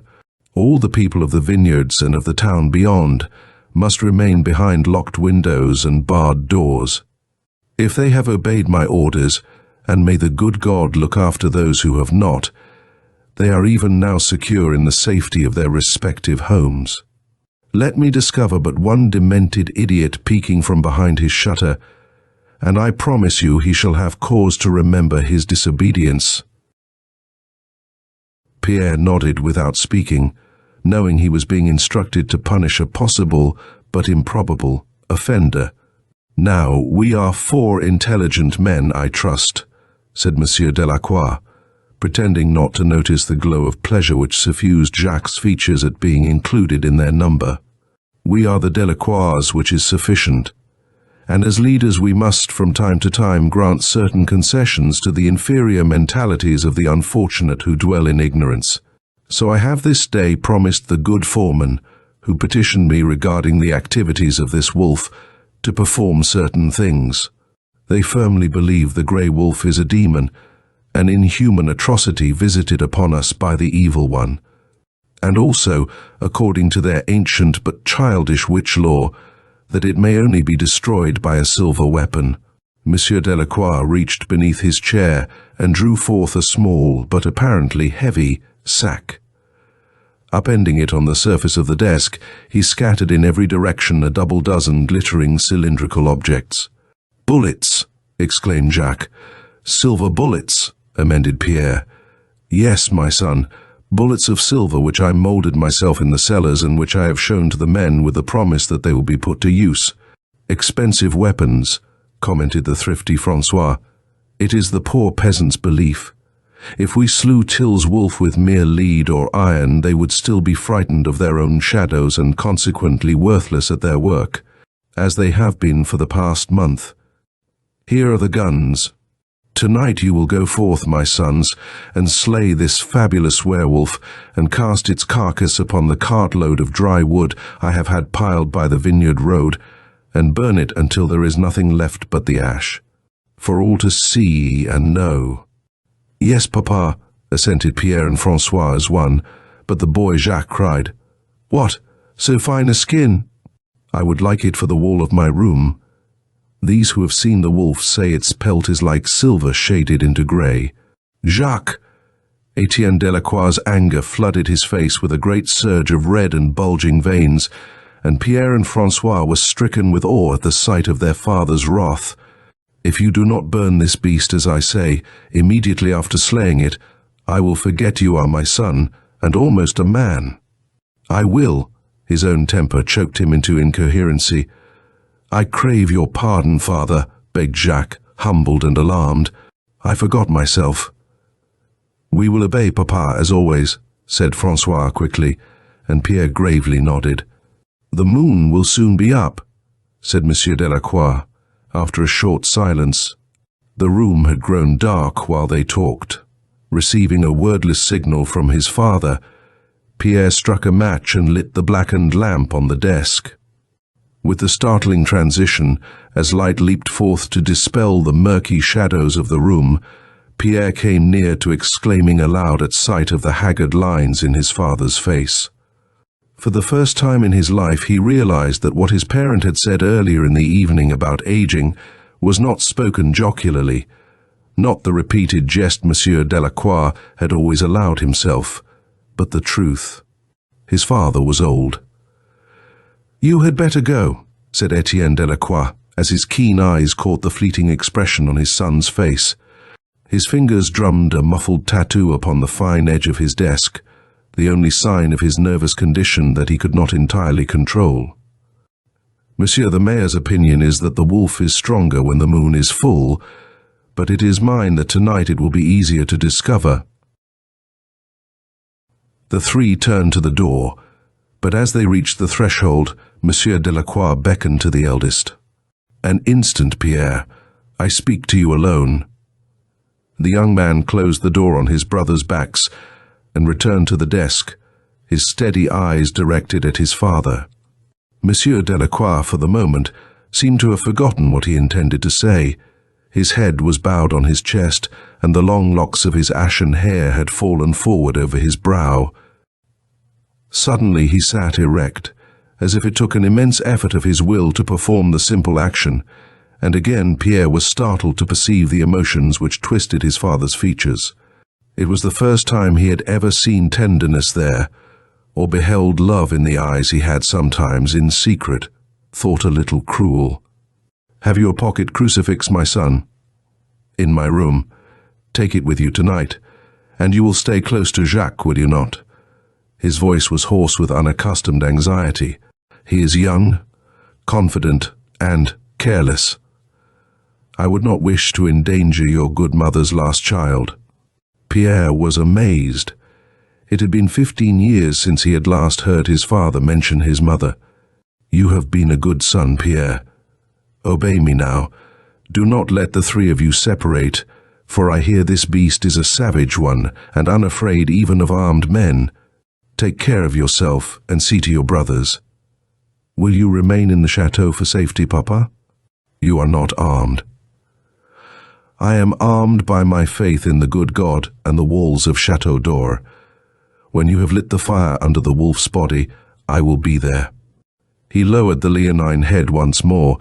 all the people of the vineyards and of the town beyond must remain behind locked windows and barred doors. If they have obeyed my orders, and may the good God look after those who have not, they are even now secure in the safety of their respective homes. Let me discover but one demented idiot peeking from behind his shutter, and I promise you he shall have cause to remember his disobedience." Pierre nodded without speaking, knowing he was being instructed to punish a possible, but improbable, offender. "Now, we are 4 intelligent men, I trust," said Monsieur Delacroix, pretending not to notice the glow of pleasure which suffused Jacques' features at being included in their number. "We are the Delacroix, which is sufficient. And as leaders we must from time to time grant certain concessions to the inferior mentalities of the unfortunate who dwell in ignorance. So I have this day promised the good foreman, who petitioned me regarding the activities of this wolf, to perform certain things. They firmly believe the grey wolf is a demon, an inhuman atrocity visited upon us by the evil one. And also, according to their ancient but childish witch law, that it may only be destroyed by a silver weapon." Monsieur Delacroix reached beneath his chair and drew forth a small, but apparently heavy, sack. Upending it on the surface of the desk, he scattered in every direction a double dozen glittering cylindrical objects. "Bullets!" exclaimed Jacques. "Silver bullets," amended Pierre. "Yes, my son. Bullets of silver which I moulded myself in the cellars and which I have shown to the men with the promise that they will be put to use." "Expensive weapons," commented the thrifty Francois. "It is the poor peasants' belief. If we slew Till's wolf with mere lead or iron, they would still be frightened of their own shadows and consequently worthless at their work, as they have been for the past month. Here are the guns. Tonight you will go forth, my sons, and slay this fabulous werewolf, and cast its carcass upon the cartload of dry wood I have had piled by the vineyard road, and burn it until there is nothing left but the ash, for all to see and know." "Yes, papa," assented Pierre and Francois as one, but the boy Jacques cried, "What, so fine a skin? I would like it for the wall of my room. These who have seen the wolf say its pelt is like silver shaded into grey." "Jacques!" Etienne Delacroix's anger flooded his face with a great surge of red and bulging veins, and Pierre and Francois were stricken with awe at the sight of their father's wrath. "If you do not burn this beast, as I say, immediately after slaying it, I will forget you are my son, and almost a man." "I will." His own temper choked him into incoherency. "I crave your pardon, father," begged Jacques, humbled and alarmed. "I forgot myself." "We will obey papa, as always," said Francois quickly, and Pierre gravely nodded. "The moon will soon be up," said Monsieur Delacroix, after a short silence. The room had grown dark while they talked. Receiving a wordless signal from his father, Pierre struck a match and lit the blackened lamp on the desk. With the startling transition, as light leaped forth to dispel the murky shadows of the room, Pierre came near to exclaiming aloud at sight of the haggard lines in his father's face. For the first time in his life he realized that what his parent had said earlier in the evening about aging was not spoken jocularly, not the repeated jest Monsieur Delacroix had always allowed himself, but the truth. His father was old. "You had better go," said Etienne Delacroix, as his keen eyes caught the fleeting expression on his son's face. His fingers drummed a muffled tattoo upon the fine edge of his desk, the only sign of his nervous condition that he could not entirely control. "Monsieur the Mayor's opinion is that the wolf is stronger when the moon is full, but it is mine that tonight it will be easier to discover." The three turned to the door, but as they reached the threshold, Monsieur Delacroix beckoned to the eldest. "An instant, Pierre. I speak to you alone." The young man closed the door on his brothers' backs and returned to the desk, his steady eyes directed at his father. Monsieur Delacroix, for the moment, seemed to have forgotten what he intended to say. His head was bowed on his chest, and the long locks of his ashen hair had fallen forward over his brow. Suddenly he sat erect, as if it took an immense effort of his will to perform the simple action, and again Pierre was startled to perceive the emotions which twisted his father's features. It was the first time he had ever seen tenderness there, or beheld love in the eyes he had sometimes, in secret, thought a little cruel. "Have you a pocket crucifix, my son?" "In my room. Take it with you tonight, and you will stay close to Jacques, will you not? His voice was hoarse with unaccustomed anxiety. "He is young, confident, and careless. I would not wish to endanger your good mother's last child." Pierre was amazed. It had been 15 years since he had last heard his father mention his mother. "You have been a good son, Pierre. Obey me now. Do not let the three of you separate, for I hear this beast is a savage one, and unafraid even of armed men. Take care of yourself and see to your brothers. Will you remain in the chateau for safety, Papa? You are not armed." "I am armed by my faith in the good God and the walls of Chateau d'Or. When you have lit the fire under the wolf's body, I will be there." He lowered the leonine head once more,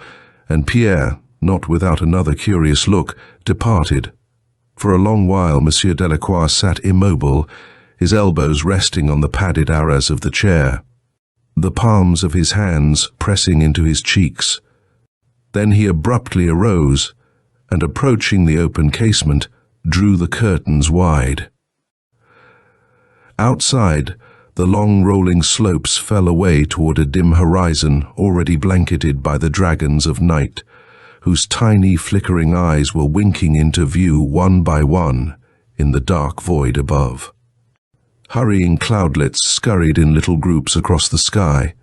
and Pierre, not without another curious look, departed. For a long while Monsieur Delacroix sat immobile, his elbows resting on the padded arras of the chair, the palms of his hands pressing into his cheeks. Then he abruptly arose, and approaching the open casement, drew the curtains wide. Outside, the long rolling slopes fell away toward a dim horizon already blanketed by the dragons of night, whose tiny flickering eyes were winking into view one by one in the dark void above. Hurrying cloudlets scurried in little groups across the sky.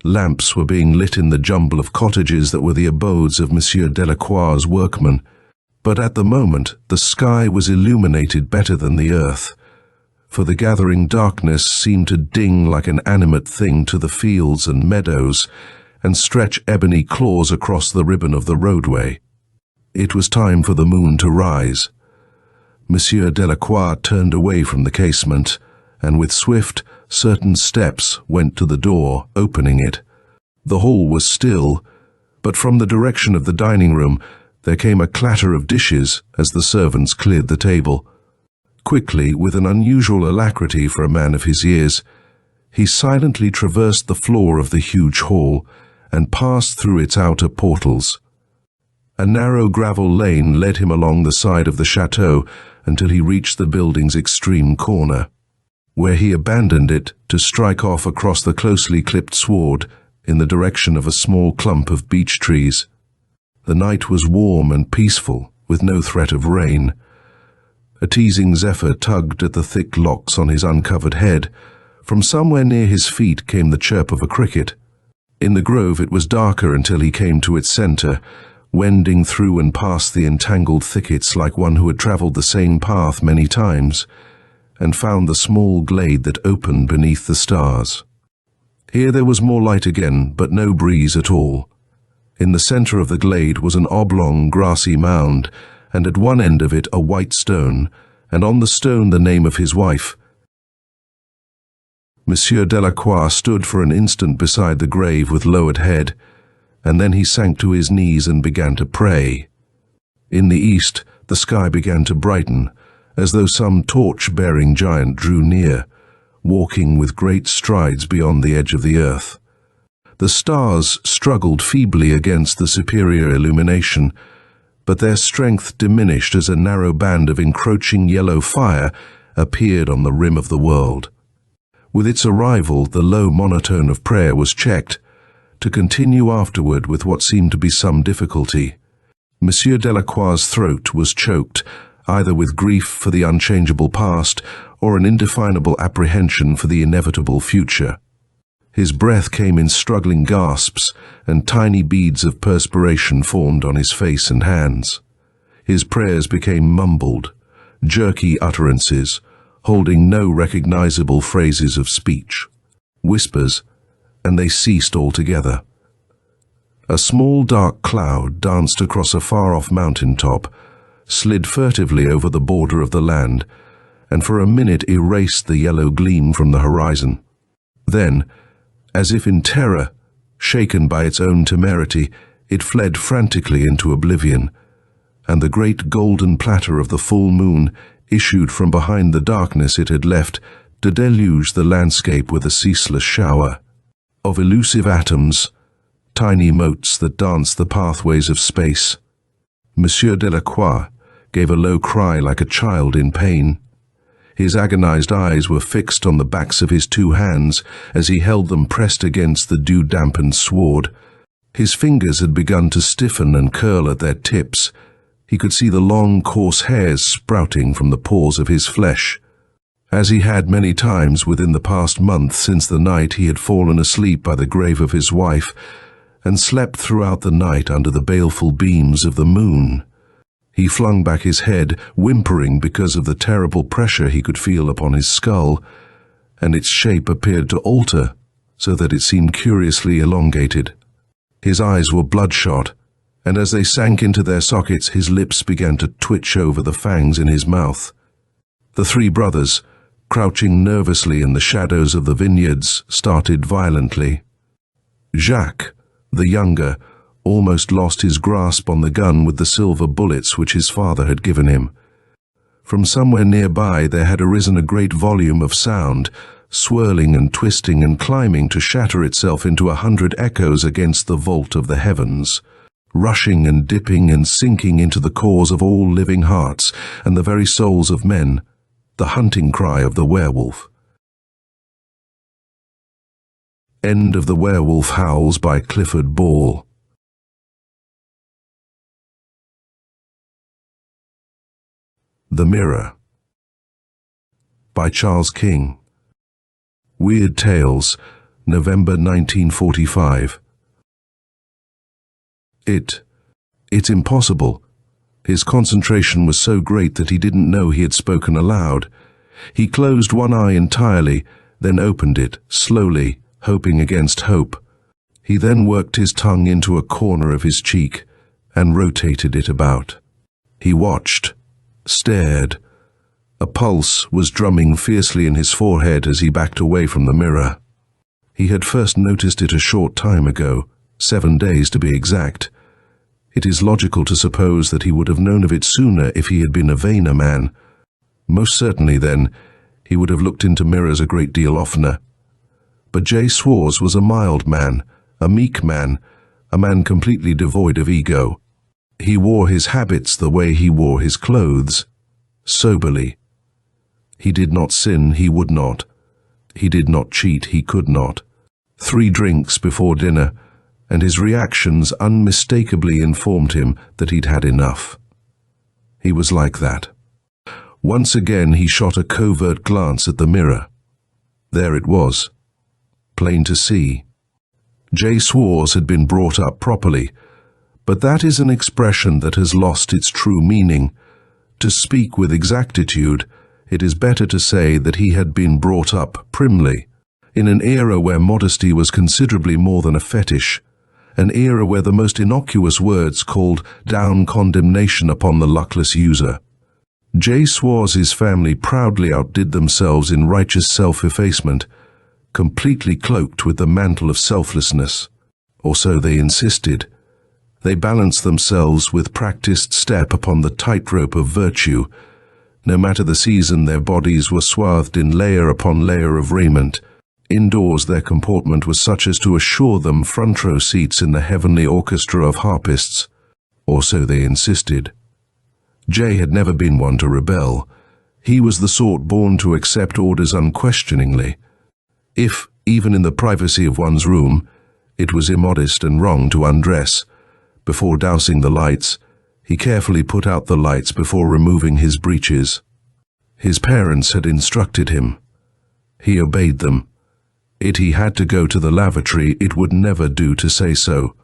Lamps were being lit in the jumble of cottages that were the abodes of Monsieur Delacroix's workmen, but at the moment the sky was illuminated better than the earth, for the gathering darkness seemed to ding like an animate thing to the fields and meadows, and stretch ebony claws across the ribbon of the roadway. It was time for the moon to rise. Monsieur Delacroix turned away from the casement, and with swift, certain steps went to the door, opening it. The hall was still, but from the direction of the dining room there came a clatter of dishes as the servants cleared the table. Quickly, with an unusual alacrity for a man of his years, he silently traversed the floor of the huge hall and passed through its outer portals. A narrow gravel lane led him along the side of the chateau until he reached the building's extreme corner, where he abandoned it to strike off across the closely clipped sward in the direction of a small clump of beech trees. The night was warm and peaceful, with no threat of rain. A teasing zephyr tugged at the thick locks on his uncovered head. From somewhere near his feet came the chirp of a cricket. In the grove it was darker until he came to its center, wending through and past the entangled thickets like one who had traveled the same path many times, and found the small glade that opened beneath the stars. Here there was more light again, but no breeze at all. In the center of the glade was an oblong, grassy mound, and at one end of it a white stone, and on the stone the name of his wife. Monsieur Delacroix stood for an instant beside the grave with lowered head, and then he sank to his knees and began to pray. In the east, the sky began to brighten, as though some torch-bearing giant drew near, walking with great strides beyond the edge of the earth. The stars struggled feebly against the superior illumination, but their strength diminished as a narrow band of encroaching yellow fire appeared on the rim of the world. With its arrival, the low monotone of prayer was checked, to continue afterward with what seemed to be some difficulty. Monsieur Delacroix's throat was choked, either with grief for the unchangeable past or an indefinable apprehension for the inevitable future. His breath came in struggling gasps, and tiny beads of perspiration formed on his face and hands. His prayers became mumbled, jerky utterances, holding no recognizable phrases of speech. Whispers, and they ceased altogether. A small dark cloud danced across a far-off mountain-top, slid furtively over the border of the land, and for a minute erased the yellow gleam from the horizon. Then, as if in terror, shaken by its own temerity, it fled frantically into oblivion, and the great golden platter of the full moon issued from behind the darkness it had left to deluge the landscape with a ceaseless shower of elusive atoms, tiny motes that danced the pathways of space. Monsieur Delacroix gave a low cry like a child in pain. His agonized eyes were fixed on the backs of his two hands as he held them pressed against the dew-dampened sward. His fingers had begun to stiffen and curl at their tips. He could see the long, coarse hairs sprouting from the pores of his flesh. As he had many times within the past month since the night he had fallen asleep by the grave of his wife, and slept throughout the night under the baleful beams of the moon. He flung back his head, whimpering because of the terrible pressure he could feel upon his skull, and its shape appeared to alter, so that it seemed curiously elongated. His eyes were bloodshot, and as they sank into their sockets, his lips began to twitch over the fangs in his mouth. The three brothers, crouching nervously in the shadows of the vineyards, started violently. Jacques, the younger, almost lost his grasp on the gun with the silver bullets which his father had given him. From somewhere nearby there had arisen a great volume of sound, swirling and twisting and climbing to shatter itself into 100 echoes against the vault of the heavens, rushing and dipping and sinking into the cores of all living hearts and the very souls of men, the hunting cry of the werewolf. End of The Werewolf Howls by Clifford Ball. The Mirror by Charles King. Weird Tales, November 1945. It's impossible. His concentration was so great that he didn't know he had spoken aloud. He closed one eye entirely, then opened it, slowly, hoping against hope. He then worked his tongue into a corner of his cheek and rotated it about. He watched, stared. A pulse was drumming fiercely in his forehead as he backed away from the mirror. He had first noticed it a short time ago, 7 days to be exact. It is logical to suppose that he would have known of it sooner if he had been a vainer man. Most certainly, then, he would have looked into mirrors a great deal oftener. But J. Swartz was a mild man, a meek man, a man completely devoid of ego. He wore his habits the way he wore his clothes, soberly. He did not sin, he would not. He did not cheat, he could not. 3 drinks before dinner, and his reactions unmistakably informed him that he'd had enough. He was like that. Once again he shot a covert glance at the mirror. There it was, plain to see. J. Swartz had been brought up properly, but that is an expression that has lost its true meaning. To speak with exactitude, it is better to say that he had been brought up primly, in an era where modesty was considerably more than a fetish, an era where the most innocuous words called down condemnation upon the luckless user. J. Swartz's family proudly outdid themselves in righteous self-effacement, completely cloaked with the mantle of selflessness, or so they insisted. They balanced themselves with practiced step upon the tightrope of virtue. No matter the season, their bodies were swathed in layer upon layer of raiment. Indoors, their comportment was such as to assure them front-row seats in the heavenly orchestra of harpists, or so they insisted. Jay had never been one to rebel. He was the sort born to accept orders unquestioningly. If, even in the privacy of one's room, it was immodest and wrong to undress, before dousing the lights, he carefully put out the lights before removing his breeches. His parents had instructed him. He obeyed them. He had to go to the lavatory, it would never do to say so.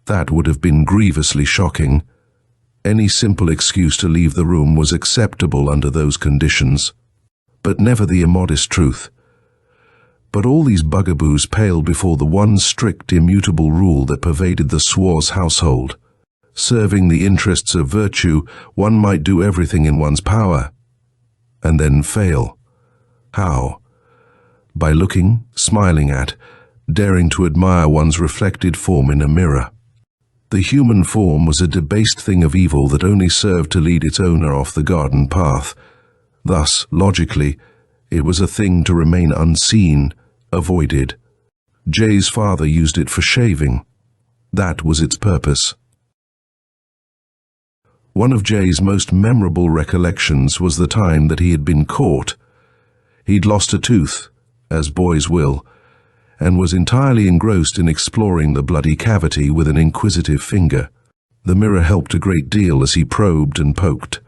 That would have been grievously shocking. Any simple excuse to leave the room was acceptable under those conditions, but never the immodest truth. But all these bugaboos paled before the one strict, immutable rule that pervaded the Swartz household. Serving the interests of virtue, one might do everything in one's power, and then fail. How? By looking, smiling at, daring to admire one's reflected form in a mirror. The human form was a debased thing of evil that only served to lead its owner off the garden path. Thus, logically, it was a thing to remain unseen, avoided. Jay's father used it for shaving. That was its purpose. One of Jay's most memorable recollections was the time that he had been caught, He'd lost a tooth, as boys will, and was entirely engrossed in exploring the bloody cavity with an inquisitive finger. The mirror helped a great deal as he probed and poked.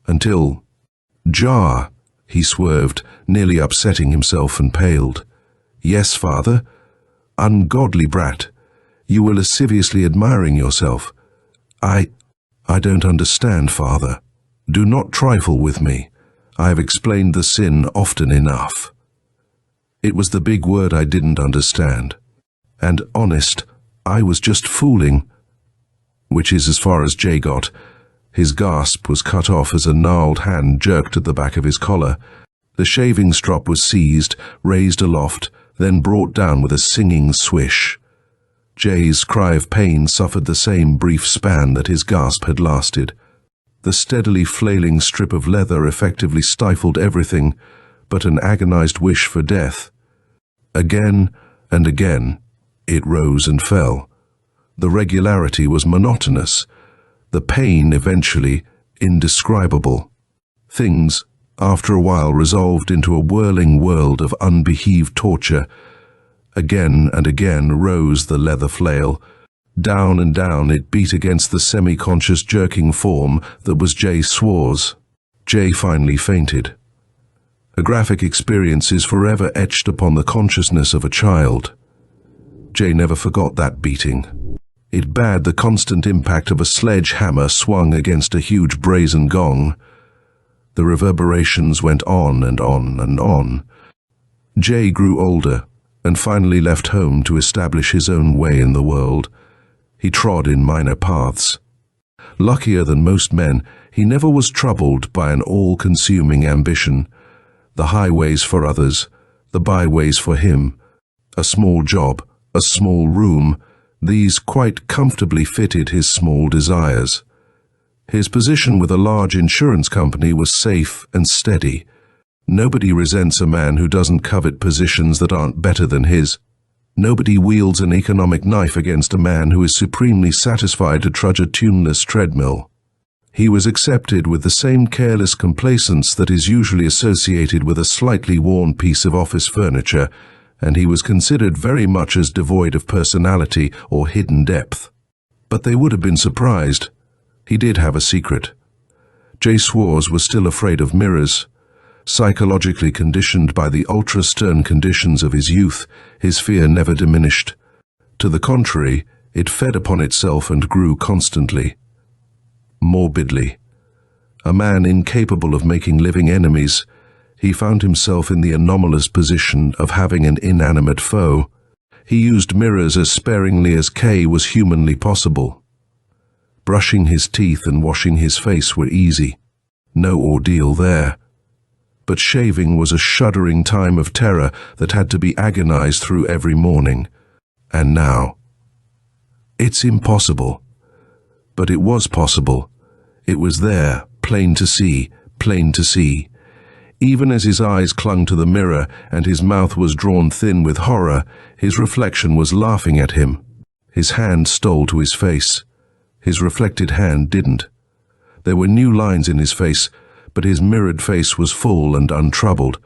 Until... Jar! He swerved, nearly upsetting himself, and paled. Yes, father? Ungodly brat. You were lasciviously admiring yourself. I don't understand, father. Do not trifle with me. I have explained the sin often enough. It was the big word I didn't understand. And honest, I was just fooling. Which is as far as Jay got. His gasp was cut off as a gnarled hand jerked at the back of his collar. The shaving strop was seized, raised aloft, then brought down with a singing swish. Jay's cry of pain suffered the same brief span that his gasp had lasted. The steadily flailing strip of leather effectively stifled everything but an agonized wish for death. Again and again, it rose and fell. The regularity was monotonous, the pain eventually indescribable. Things, after a while, resolved into a whirling world of unbeheaved torture. Again and again rose the leather flail. Down and down it beat against the semi-conscious jerking form that was Jay Swar's. Jay finally fainted. A graphic experience is forever etched upon the consciousness of a child. Jay never forgot that beating. It bared the constant impact of a sledgehammer swung against a huge brazen gong. The reverberations went on and on and on. Jay grew older and finally left home to establish his own way in the world. He trod in minor paths. Luckier than most men, he never was troubled by an all-consuming ambition. The highways for others, the byways for him. A small job, a small room, these quite comfortably fitted his small desires. His position with a large insurance company was safe and steady. Nobody resents a man who doesn't covet positions that aren't better than his. Nobody wields an economic knife against a man who is supremely satisfied to trudge a tuneless treadmill. He was accepted with the same careless complacence that is usually associated with a slightly worn piece of office furniture, and he was considered very much as devoid of personality or hidden depth. But they would have been surprised. He did have a secret. Jay Swartz was still afraid of mirrors. Psychologically conditioned by the ultra-stern conditions of his youth, his fear never diminished. To the contrary, it fed upon itself and grew constantly. Morbidly. A man incapable of making living enemies, he found himself in the anomalous position of having an inanimate foe. He used mirrors as sparingly as was humanly possible. Brushing his teeth and washing his face were easy. No ordeal there. But shaving was a shuddering time of terror that had to be agonized through every morning. And now. It's impossible. But it was possible. It was there, plain to see, plain to see. Even as his eyes clung to the mirror and his mouth was drawn thin with horror, his reflection was laughing at him. His hand stole to his face. His reflected hand didn't. There were new lines in his face, but his mirrored face was full and untroubled.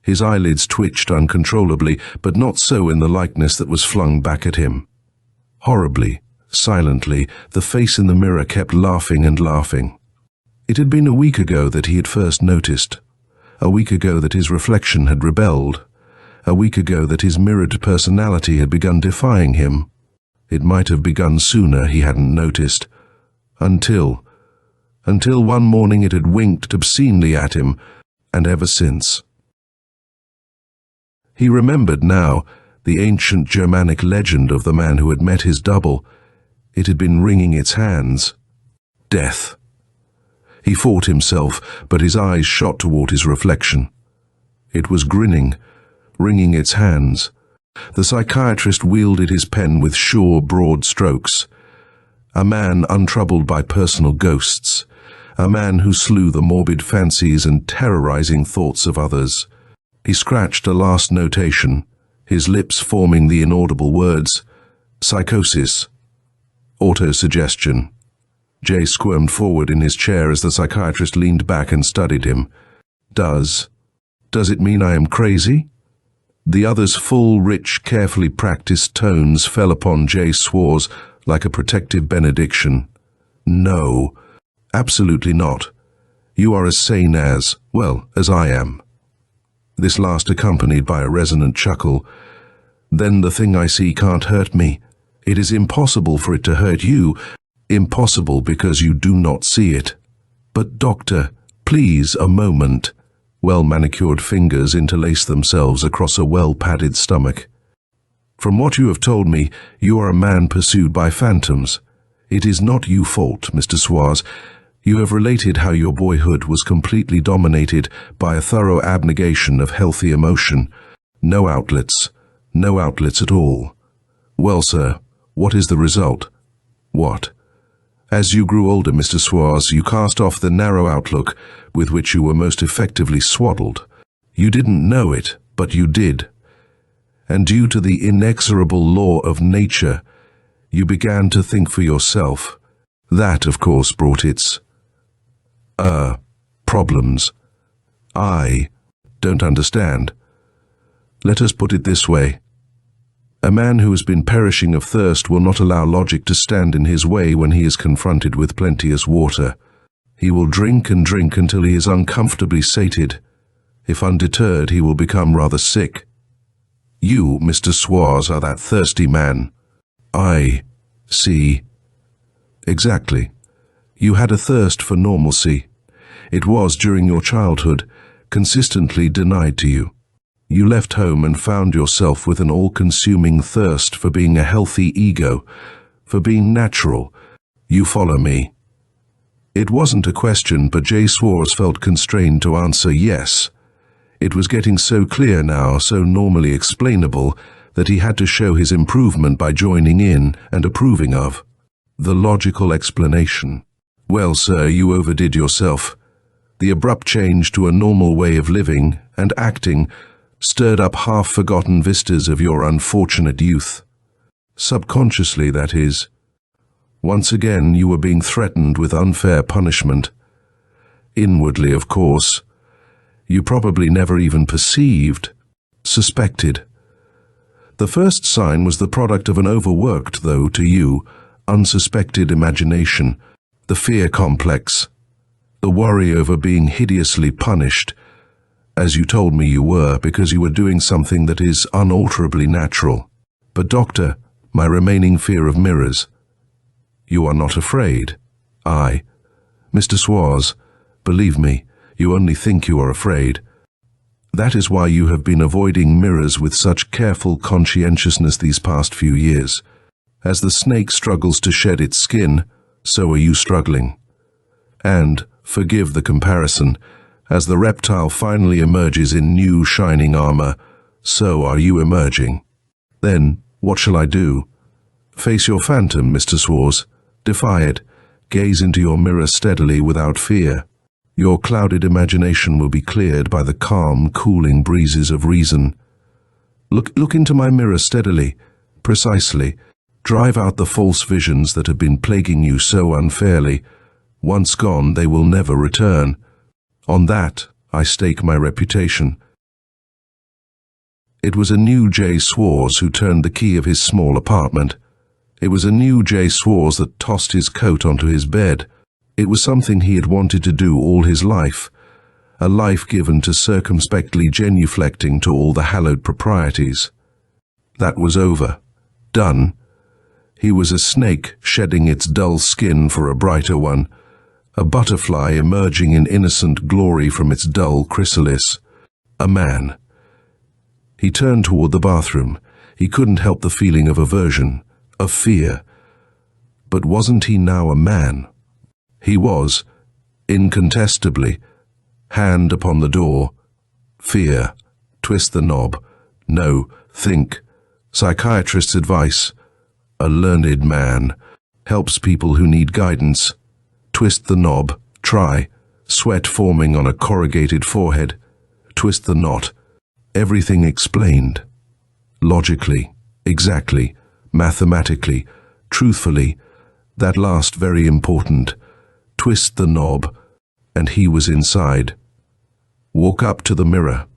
His eyelids twitched uncontrollably, but not so in the likeness that was flung back at him. Horribly, silently, the face in the mirror kept laughing and laughing. It had been a week ago that he had first noticed. A week ago that his reflection had rebelled. A week ago that his mirrored personality had begun defying him. It might have begun sooner, he hadn't noticed. Until one morning it had winked obscenely at him, and ever since. He remembered now the ancient Germanic legend of the man who had met his double. It had been wringing its hands. Death. He fought himself, but his eyes shot toward his reflection. It was grinning, wringing its hands. The psychiatrist wielded his pen with sure, broad strokes. A man untroubled by personal ghosts. A man who slew the morbid fancies and terrorizing thoughts of others. He scratched a last notation, his lips forming the inaudible words. Psychosis. Autosuggestion. Jay squirmed forward in his chair as the psychiatrist leaned back and studied him. Does Does it mean I am crazy? The other's full, rich, carefully practiced tones fell upon Jay Swartz like a protective benediction. No, absolutely not. You are as sane as, well, as I am. This last accompanied by a resonant chuckle. Then the thing I see can't hurt me. It is impossible for it to hurt you. Impossible because you do not see it. But doctor, please, a moment. Well-manicured fingers interlace themselves across a well-padded stomach. From what you have told me, you are a man pursued by phantoms. It is not your fault, Mr. Swartz. You have related how your boyhood was completely dominated by a thorough abnegation of healthy emotion. No outlets at all. Well, sir, what is the result? What? As you grew older, Mr. Swartz, you cast off the narrow outlook with which you were most effectively swaddled. You didn't know it, but you did. And due to the inexorable law of nature, you began to think for yourself. That, of course, brought its problems. I don't understand. Let us put it this way. A man who has been perishing of thirst will not allow logic to stand in his way when he is confronted with plenteous water. He will drink and drink until he is uncomfortably sated. If undeterred, he will become rather sick. You, Mr. Swartz, are that thirsty man. I see. Exactly. You had a thirst for normalcy. It was, during your childhood, consistently denied to you. You left home and found yourself with an all-consuming thirst for being a healthy ego, for being natural. You follow me? It wasn't a question, but Jay Swartz felt constrained to answer yes. It was getting so clear now, so normally explainable, that he had to show his improvement by joining in and approving of. The logical explanation. Well, sir, you overdid yourself. The abrupt change to a normal way of living and acting stirred up half-forgotten vistas of your unfortunate youth. Subconsciously, that is. Once again, you were being threatened with unfair punishment. Inwardly, of course. You probably never even perceived, suspected. The first sign was the product of an overworked, though, to you, unsuspected imagination, the fear complex, the worry over being hideously punished, as you told me you were, because you were doing something that is unalterably natural. But, doctor, my remaining fear of mirrors. You are not afraid. Mr. Swartz, believe me, you only think you are afraid. That is why you have been avoiding mirrors with such careful conscientiousness these past few years. As the snake struggles to shed its skin, so are you struggling. And, forgive the comparison, as the reptile finally emerges in new shining armor, so are you emerging. Then, what shall I do? Face your phantom, Mr. Swartz. Defy it. Gaze into your mirror steadily without fear. Your clouded imagination will be cleared by the calm, cooling breezes of reason. Look into my mirror steadily, precisely. Drive out the false visions that have been plaguing you so unfairly. Once gone, they will never return. On that, I stake my reputation. It was a new Jay Swartz who turned the key of his small apartment. It was a new Jay Swartz that tossed his coat onto his bed. It was something he had wanted to do all his life, a life given to circumspectly genuflecting to all the hallowed proprieties. That was over. Done. He was a snake shedding its dull skin for a brighter one, a butterfly emerging in innocent glory from its dull chrysalis. A man. He turned toward the bathroom. He couldn't help the feeling of aversion, of fear. But wasn't he now a man? He was, incontestably. Hand upon the door. Fear. Twist the knob. No. Think. Psychiatrist's advice. A learned man. Helps people who need guidance. Twist the knob. Try. Sweat forming on a corrugated forehead. Twist the knot. Everything explained. Logically. Exactly. Mathematically. Truthfully. That last very important. Twist the knob. And he was inside. Walk up to the mirror.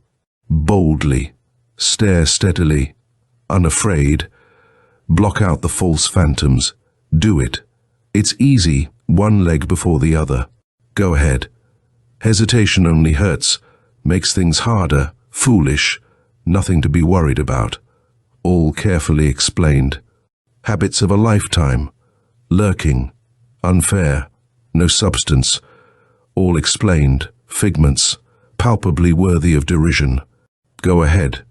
Boldly, stare steadily, unafraid. Block out the false phantoms. Do it. It's easy, one leg before the other. Go ahead. Hesitation only hurts, makes things harder, foolish, nothing to be worried about. All carefully explained. Habits of a lifetime. Lurking. Unfair. No substance. All explained. Figments. Palpably worthy of derision. Go ahead.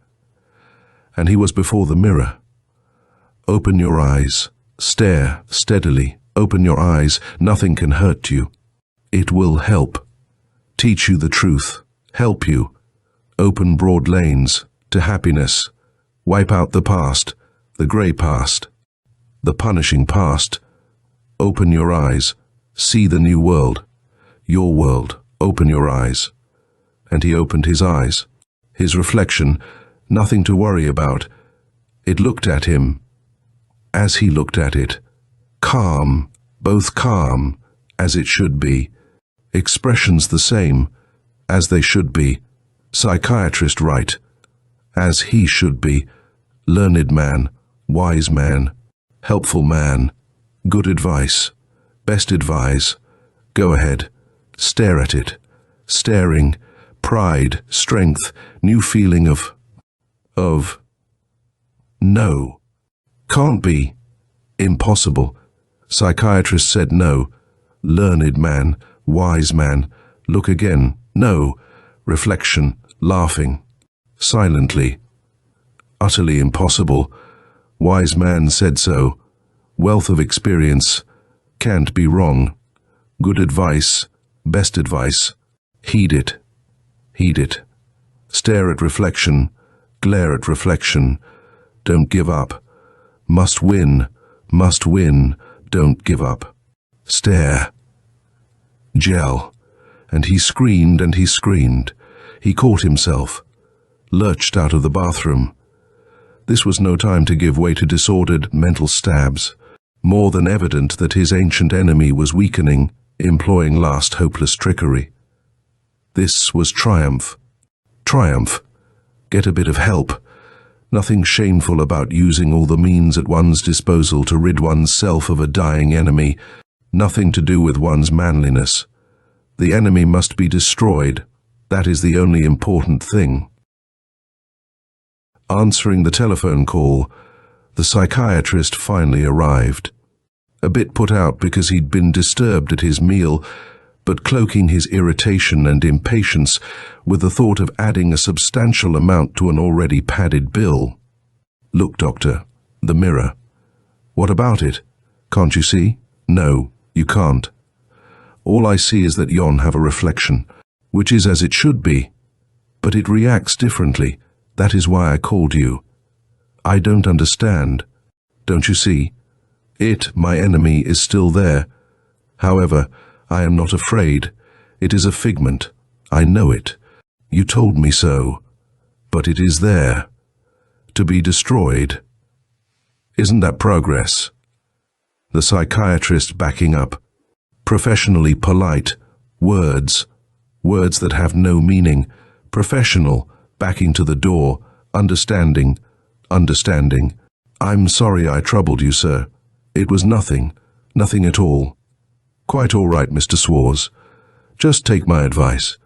And he was before the mirror. Open your eyes. Stare steadily. Open your eyes. Nothing can hurt you. It will help. Teach you the truth. Help you. Open broad lanes to happiness. Wipe out the past, the grey past, the punishing past. Open your eyes. See the new world. Your world. Open your eyes. And he opened his eyes. His reflection, nothing to worry about. It looked at him. As he looked at it. Calm, both calm, as it should be. Expressions the same, as they should be. Psychiatrist right. As he should be. Learned man, wise man, helpful man. Good advice. Best advise. Go ahead. Stare at it. Staring. Pride, strength, new feeling of no. Can't be. Impossible. Psychiatrist said no. Learned man, wise man. Look again. No. Reflection, laughing. Silently. Utterly impossible. Wise man said so. Wealth of experience. Can't be wrong. Good advice. Best advice. Heed it. Heed it. Stare at reflection. Glare at reflection. Don't give up. Must win. Must win. Don't give up. Stare. Gel. And he screamed and he screamed. He caught himself. Lurched out of the bathroom. This was no time to give way to disordered mental stabs. More than evident that his ancient enemy was weakening, employing last hopeless trickery. This was triumph. Triumph. Get a bit of help. Nothing shameful about using all the means at one's disposal to rid one's self of a dying enemy. Nothing to do with one's manliness. The enemy must be destroyed. That is the only important thing. Answering the telephone call, the psychiatrist finally arrived. A bit put out because he'd been disturbed at his meal, but cloaking his irritation and impatience with the thought of adding a substantial amount to an already padded bill. Look, doctor, the mirror. What about it? Can't you see? No, you can't. All I see is that yon have a reflection, which is as it should be, but it reacts differently. That is why I called you. I don't understand. Don't you see? It, my enemy, is still there. However, I am not afraid. It is a figment. I know it. You told me so. But it is there. To be destroyed. Isn't that progress? The psychiatrist backing up. Professionally polite. Words. Words that have no meaning. Professional. Backing to the door. Understanding. Understanding. I'm sorry I troubled you, sir. It was nothing. Nothing at all. Quite all right, Mr. Swartz. Just take my advice.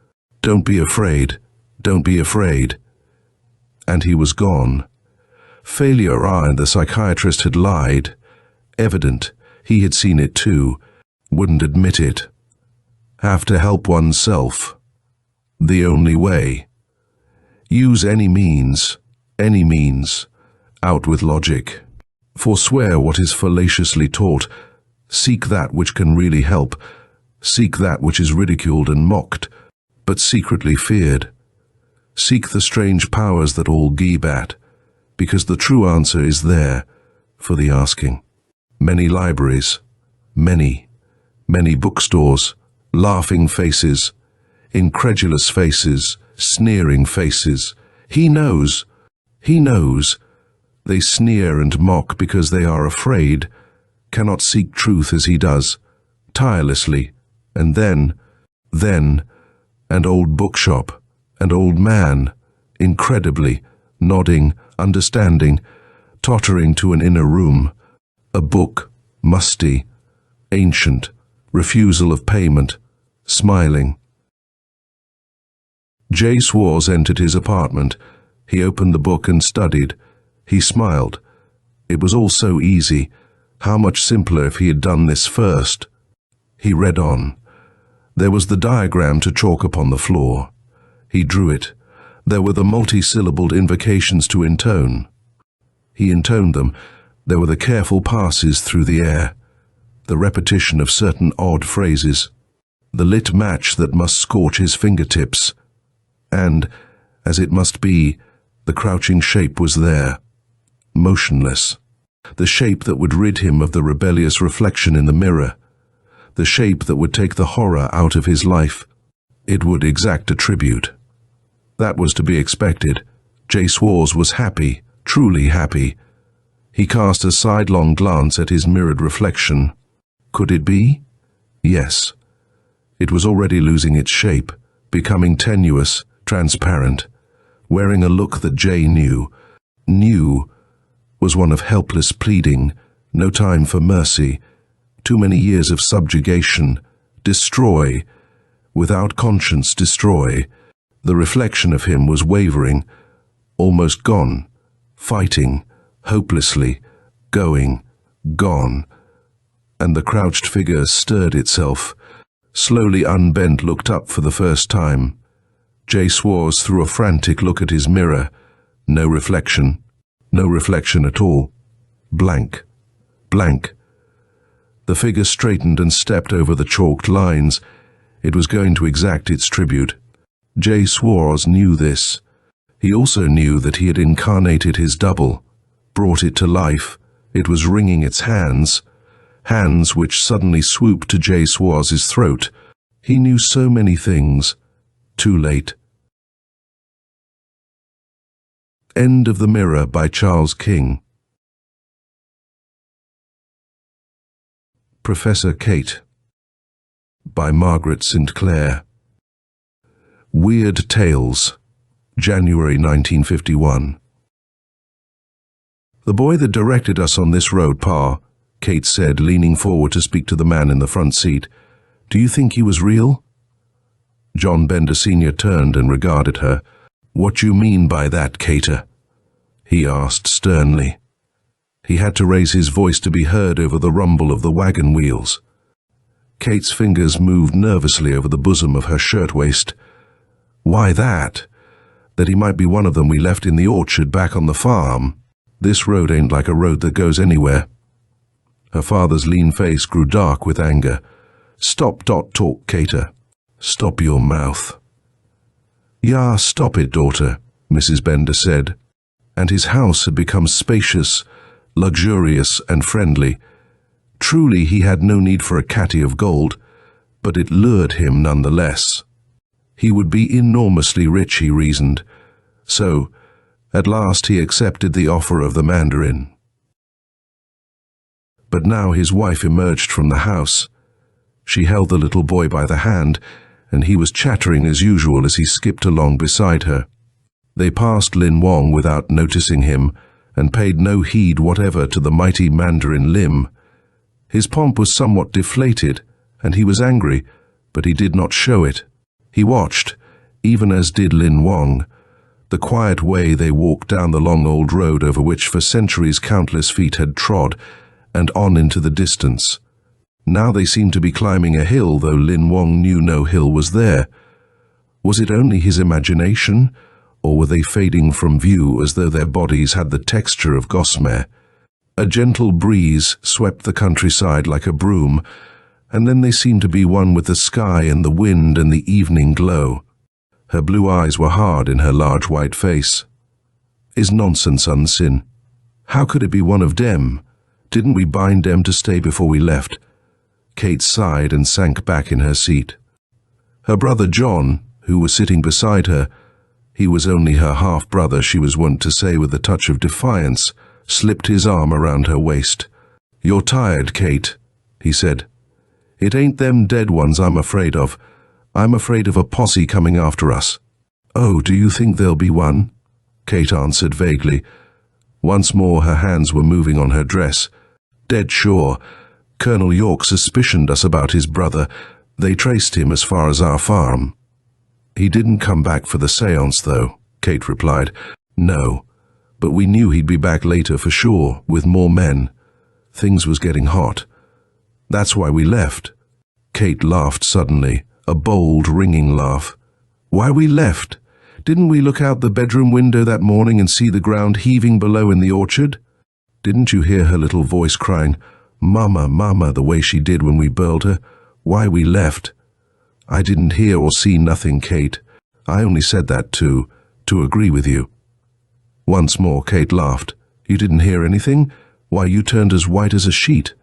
Don't be afraid. Don't be afraid. And he was gone. Failure, the psychiatrist had lied. Evident. He had seen it too. Wouldn't admit it. Have to help oneself. The only way. Use any means. Any means. Out with logic. Forswear what is fallaciously taught. Seek that which can really help. Seek that which is ridiculed and mocked, but secretly feared. Seek the strange powers that all gibe at, because the true answer is there for the asking. Many libraries, many bookstores, laughing faces, incredulous faces, sneering faces. He knows. They sneer and mock because they are afraid, cannot seek truth as he does, tirelessly, and then, an old bookshop, an old man, incredibly, nodding, understanding, tottering to an inner room. A book, musty, ancient, refusal of payment, smiling. Jay Swartz entered his apartment. He opened the book and studied. He smiled. It was all so easy. How much simpler if he had done this first. He read on. There was the diagram to chalk upon the floor. He drew it. There were the multi-syllabled invocations to intone. He intoned them. There were the careful passes through the air, the repetition of certain odd phrases, the lit match that must scorch his fingertips. And, as it must be, the crouching shape was there, motionless. The shape that would rid him of the rebellious reflection in the mirror. The shape that would take the horror out of his life. It would exact a tribute. That was to be expected. Jay Swartz was happy, truly happy. He cast a sidelong glance at his mirrored reflection. Could it be? Yes. It was already losing its shape, becoming tenuous, transparent, wearing a look that Jay knew was one of helpless pleading, no time for mercy, too many years of subjugation, destroy, without conscience destroy. The reflection of him was wavering, almost gone, fighting, hopelessly, going, gone, and the crouched figure stirred itself, slowly unbent, looked up for the first time. Jay Swartz threw a frantic look at his mirror. No reflection at all. Blank. Blank. The figure straightened and stepped over the chalked lines. It was going to exact its tribute. Jay Swartz knew this. He also knew that he had incarnated his double, brought it to life. It was wringing its hands which suddenly swooped to Jay Swartz's throat. He knew so many things. Too late. End of The Mirror by Charles King. Professor Kate by Margaret St. Clair. Weird Tales, January 1951. The boy that directed us on this road, Pa, Kate said, leaning forward to speak to the man in the front seat. Do you think he was real? John Bender Sr. turned and regarded her. What do you mean by that, Cater? He asked sternly. He had to raise his voice to be heard over the rumble of the wagon wheels. Kate's fingers moved nervously over the bosom of her shirtwaist. Why that? That he might be one of them we left in the orchard back on the farm. This road ain't like a road that goes anywhere. Her father's lean face grew dark with anger. Stop talk, Cater. Stop your mouth. Ya, stop it, daughter, Mrs. Bender said. And his house had become spacious, luxurious and friendly. Truly he had no need for a catty of gold, but it lured him nonetheless. He would be enormously rich, he reasoned. So, at last he accepted the offer of the mandarin. But now his wife emerged from the house. She held the little boy by the hand, and he was chattering as usual as he skipped along beside her. They passed Lin Wong without noticing him, and paid no heed whatever to the mighty Mandarin Lim. His pomp was somewhat deflated, and he was angry, but he did not show it. He watched, even as did Lin Wong, the quiet way they walked down the long old road over which for centuries countless feet had trod, and on into the distance. Now they seemed to be climbing a hill, though Lin Wong knew no hill was there. Was it only his imagination, or were they fading from view as though their bodies had the texture of gossamer? A gentle breeze swept the countryside like a broom, and then they seemed to be one with the sky and the wind and the evening glow. Her blue eyes were hard in her large white face. Is nonsense, Unsin. How could it be one of dem? Didn't we bind dem to stay before we left? Kate sighed and sank back in her seat. Her brother John, who was sitting beside her, he was only her half-brother, she was wont to say with a touch of defiance, slipped his arm around her waist. You're tired, Kate, he said. It ain't them dead ones I'm afraid of. I'm afraid of a posse coming after us. "Oh, do you think there'll be one?" Kate answered vaguely. Once more her hands were moving on her dress. "Dead sure. Colonel York suspicioned us about his brother. They traced him as far as our farm." "He didn't come back for the séance, though," Kate replied. "No, but we knew he'd be back later for sure, with more men. Things was getting hot. That's why we left." Kate laughed suddenly, a bold, ringing laugh. "Why we left? Didn't we look out the bedroom window that morning and see the ground heaving below in the orchard? Didn't you hear her little voice crying, 'Mama, Mama,' the way she did when we burled her? Why we left?" "I didn't hear or see nothing, Kate. I only said that to agree with you." Once more Kate laughed. "You didn't hear anything? Why, you turned as white as a sheet."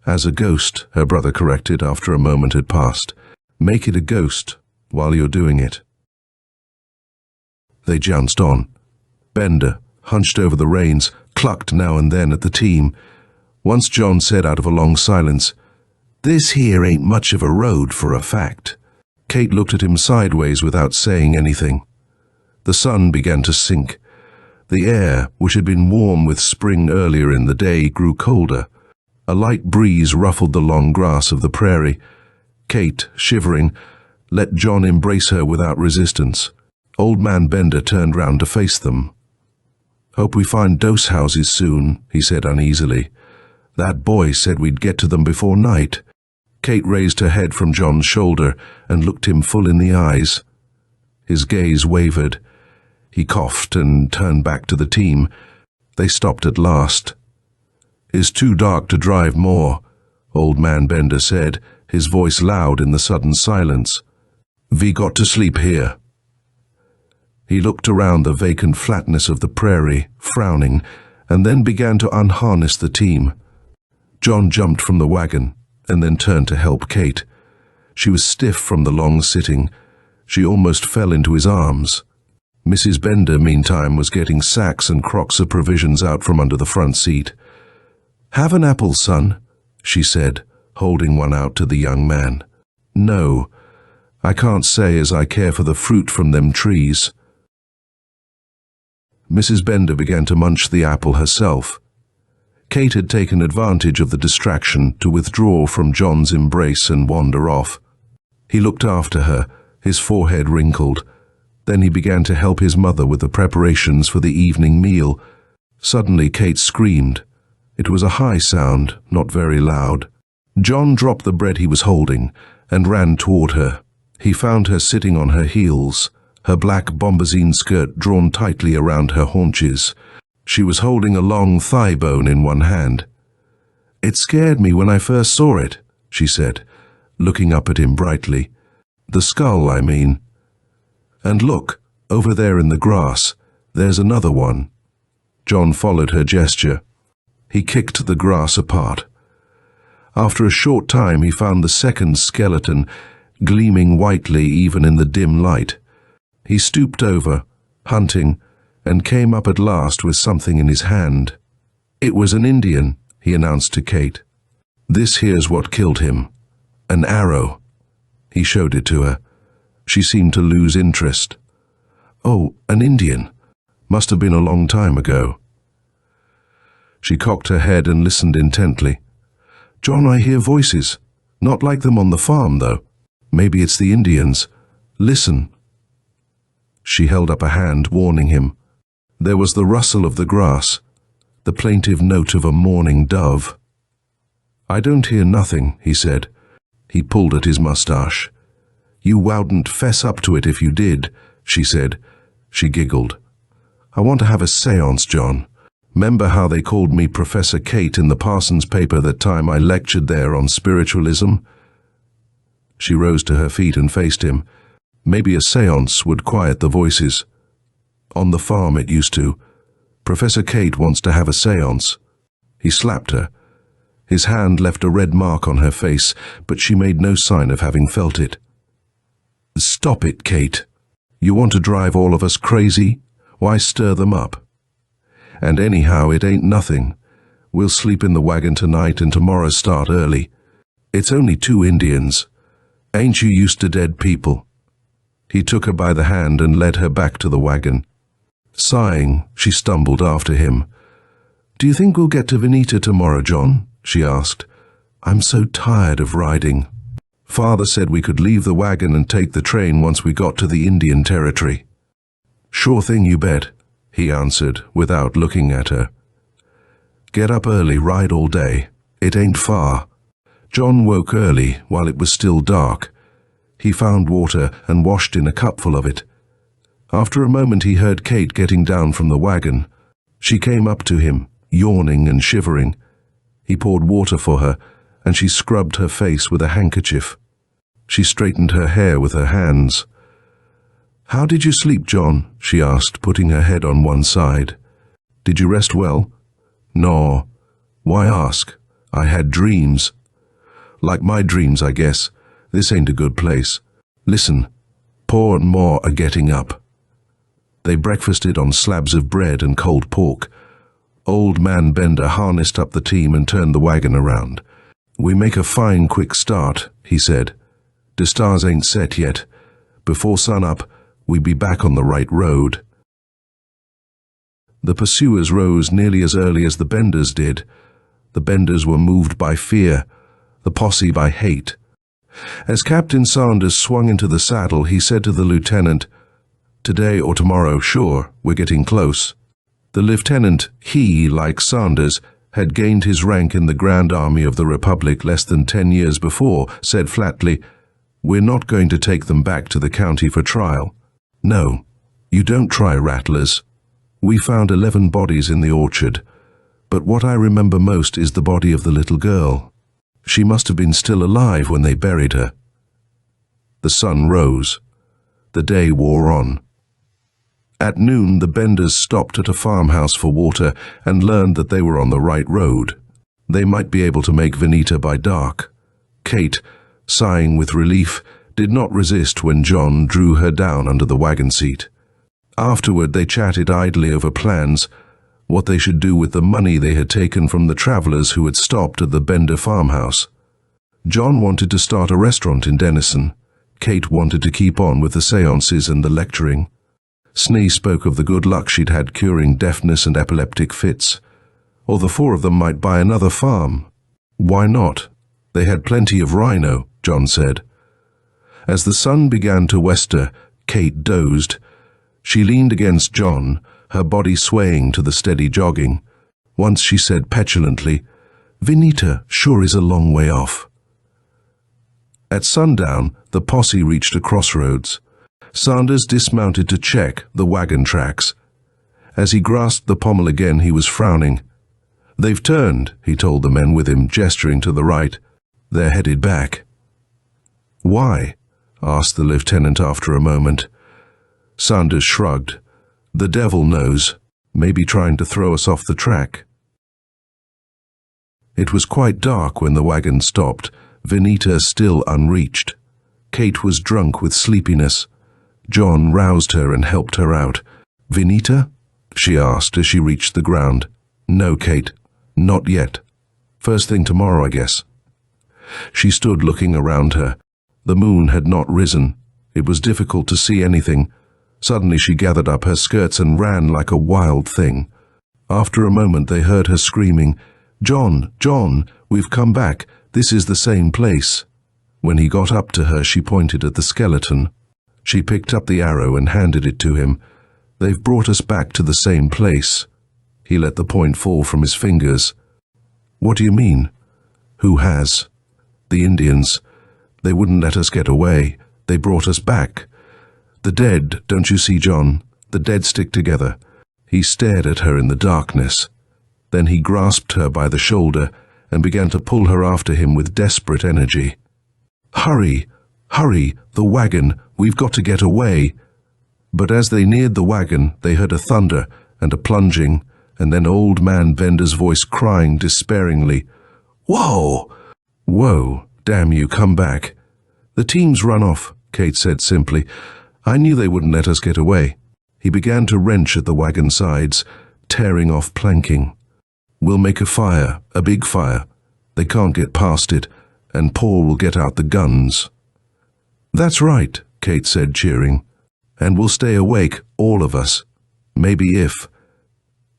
"As a ghost," her brother corrected after a moment had passed. "Make it a ghost while you're doing it." They jounced on. Bender, hunched over the reins, clucked now and then at the team. Once John said out of a long silence, "This here ain't much of a road for a fact." Kate looked at him sideways without saying anything. The sun began to sink. The air, which had been warm with spring earlier in the day, grew colder. A light breeze ruffled the long grass of the prairie. Kate, shivering, let John embrace her without resistance. Old man Bender turned round to face them. "Hope we find dose houses soon," he said uneasily. "That boy said we'd get to them before night." Kate raised her head from John's shoulder and looked him full in the eyes. His gaze wavered. He coughed and turned back to the team. They stopped at last. "It's too dark to drive more," Old man Bender said, his voice loud in the sudden silence. "We got to sleep here." He looked around the vacant flatness of the prairie, frowning, and then began to unharness the team. John jumped from the wagon and then turned to help Kate. She was stiff from the long sitting. She almost fell into his arms. Mrs. Bender, meantime, was getting sacks and crocks of provisions out from under the front seat. "Have an apple, son," she said, holding one out to the young man. "No, I can't say as I care for the fruit from them trees." Mrs. Bender began to munch the apple herself. Kate had taken advantage of the distraction to withdraw from John's embrace and wander off. He looked after her, his forehead wrinkled. Then he began to help his mother with the preparations for the evening meal. Suddenly Kate screamed. It was a high sound, not very loud. John dropped the bread he was holding and ran toward her. He found her sitting on her heels, her black bombazine skirt drawn tightly around her haunches. She was holding a long thigh bone in one hand. "It scared me when I first saw it," she said, looking up at him brightly. "The skull, I mean. And look, over there in the grass, there's another one." John followed her gesture. He kicked the grass apart. After a short time he found the second skeleton, gleaming whitely even in the dim light. He stooped over, hunting, and came up at last with something in his hand. "It was an Indian," he announced to Kate. "This here's what killed him. An arrow." He showed it to her. She seemed to lose interest. "Oh, an Indian. Must have been a long time ago." She cocked her head and listened intently. "John, I hear voices. Not like them on the farm, though. Maybe it's the Indians. Listen." She held up a hand, warning him. There was the rustle of the grass, the plaintive note of a mourning dove. "I don't hear nothing," he said. He pulled at his mustache. "You wouldn't fess up to it if you did," she said. She giggled. "I want to have a séance, John. 'Member how they called me Professor Kate in the Parsons paper that time I lectured there on spiritualism?" She rose to her feet and faced him. Maybe a séance would quiet the voices. On the farm it used to. Professor Kate wants to have a séance. He slapped her. His hand left a red mark on her face, but she made no sign of having felt it. "Stop it, Kate. You want to drive all of us crazy? Why stir them up? And anyhow, it ain't nothing. We'll sleep in the wagon tonight and tomorrow start early. It's only 2 Indians. Ain't you used to dead people?" He took her by the hand and led her back to the wagon. Sighing, she stumbled after him. "Do you think we'll get to Venita tomorrow, John?" she asked. "I'm so tired of riding. Father said we could leave the wagon and take the train once we got to the Indian Territory." "Sure thing, you bet," he answered without looking at her. "Get up early, ride all day. It ain't far." John woke early while it was still dark. He found water and washed in a cupful of it. After a moment he heard Kate getting down from the wagon. She came up to him, yawning and shivering. He poured water for her, and she scrubbed her face with a handkerchief. She straightened her hair with her hands. "How did you sleep, John?" she asked, putting her head on one side. "Did you rest well?" "No." "Why ask?" "I had dreams." "Like my dreams, I guess. This ain't a good place. Listen, Pa and Ma are getting up." They breakfasted on slabs of bread and cold pork. Old Man Bender harnessed up the team and turned the wagon around. "We make a fine quick start," he said. "The stars ain't set yet. Before sunup, we be back on the right road." The pursuers rose nearly as early as the Benders did. The Benders were moved by fear, the posse by hate. As Captain Sanders swung into the saddle, he said to the lieutenant, "Today or tomorrow, sure, we're getting close." The lieutenant, he, like Sanders, had gained his rank in the Grand Army of the Republic less than 10 years before, said flatly, "We're not going to take them back to the county for trial. No, you don't try rattlers. We found 11 bodies in the orchard, but what I remember most is the body of the little girl. She must have been still alive when they buried her." The sun rose. The day wore on. At noon, the Benders stopped at a farmhouse for water and learned that they were on the right road. They might be able to make Venita by dark. Kate, sighing with relief, did not resist when John drew her down under the wagon seat. Afterward, they chatted idly over plans, what they should do with the money they had taken from the travelers who had stopped at the Bender farmhouse. John wanted to start a restaurant in Denison. Kate wanted to keep on with the seances and the lecturing. Snee spoke of the good luck she'd had curing deafness and epileptic fits. Or the four of them might buy another farm. Why not? They had plenty of rhino, John said. As the sun began to wester, Kate dozed. She leaned against John, her body swaying to the steady jogging. Once she said petulantly, "Venita sure is a long way off." At sundown, the posse reached a crossroads. Sanders dismounted to check the wagon tracks. As he grasped the pommel again, he was frowning. "They've turned," he told the men with him, gesturing to the right. "They're headed back." "Why?" asked the lieutenant after a moment. Sanders shrugged. "The devil knows. Maybe trying to throw us off the track." It was quite dark when the wagon stopped, Venita still unreached. Kate was drunk with sleepiness. John roused her and helped her out. "Venita?" she asked as she reached the ground. "No, Kate. Not yet. First thing tomorrow, I guess." She stood looking around her. The moon had not risen. It was difficult to see anything. Suddenly she gathered up her skirts and ran like a wild thing. After a moment they heard her screaming, "John, John, we've come back. This is the same place." When he got up to her, she pointed at the skeleton. She picked up the arrow and handed it to him. "They've brought us back to the same place." He let the point fall from his fingers. "What do you mean?" "Who has?" "The Indians. They wouldn't let us get away. They brought us back. The dead, don't you see, John? The dead stick together." He stared at her in the darkness. Then he grasped her by the shoulder and began to pull her after him with desperate energy. "Hurry! Hurry! The wagon! We've got to get away!" But as they neared the wagon, they heard a thunder and a plunging, and then Old Man Bender's voice crying despairingly, "Whoa! Whoa! Damn you, come back." "The team's run off," Kate said simply. "I knew they wouldn't let us get away." He began to wrench at the wagon sides, tearing off planking. "We'll make a fire, a big fire. They can't get past it, and Paul will get out the guns." "That's right," Kate said, cheering. "And we'll stay awake, all of us. Maybe if—"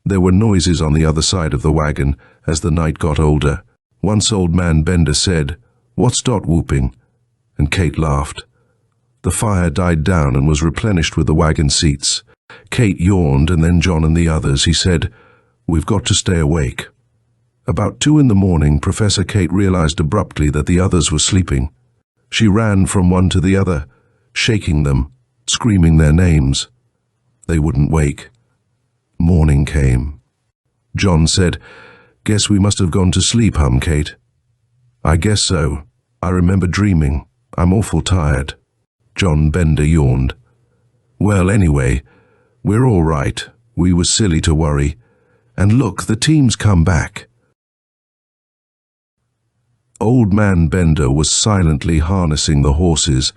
There were noises on the other side of the wagon as the night got older. Once Old Man Bender said, "What's Dot whooping?" And Kate laughed. The fire died down and was replenished with the wagon seats. Kate yawned, and then John and the others. He said, "We've got to stay awake." About 2 a.m, Professor Kate realized abruptly that the others were sleeping. She ran from one to the other, shaking them, screaming their names. They wouldn't wake. Morning came. John said, "Guess we must have gone to sleep, Kate?" "I guess so. I remember dreaming. I'm awful tired." John Bender yawned. "Well, anyway, we're all right. We were silly to worry. And look, the team's come back." Old Man Bender was silently harnessing the horses.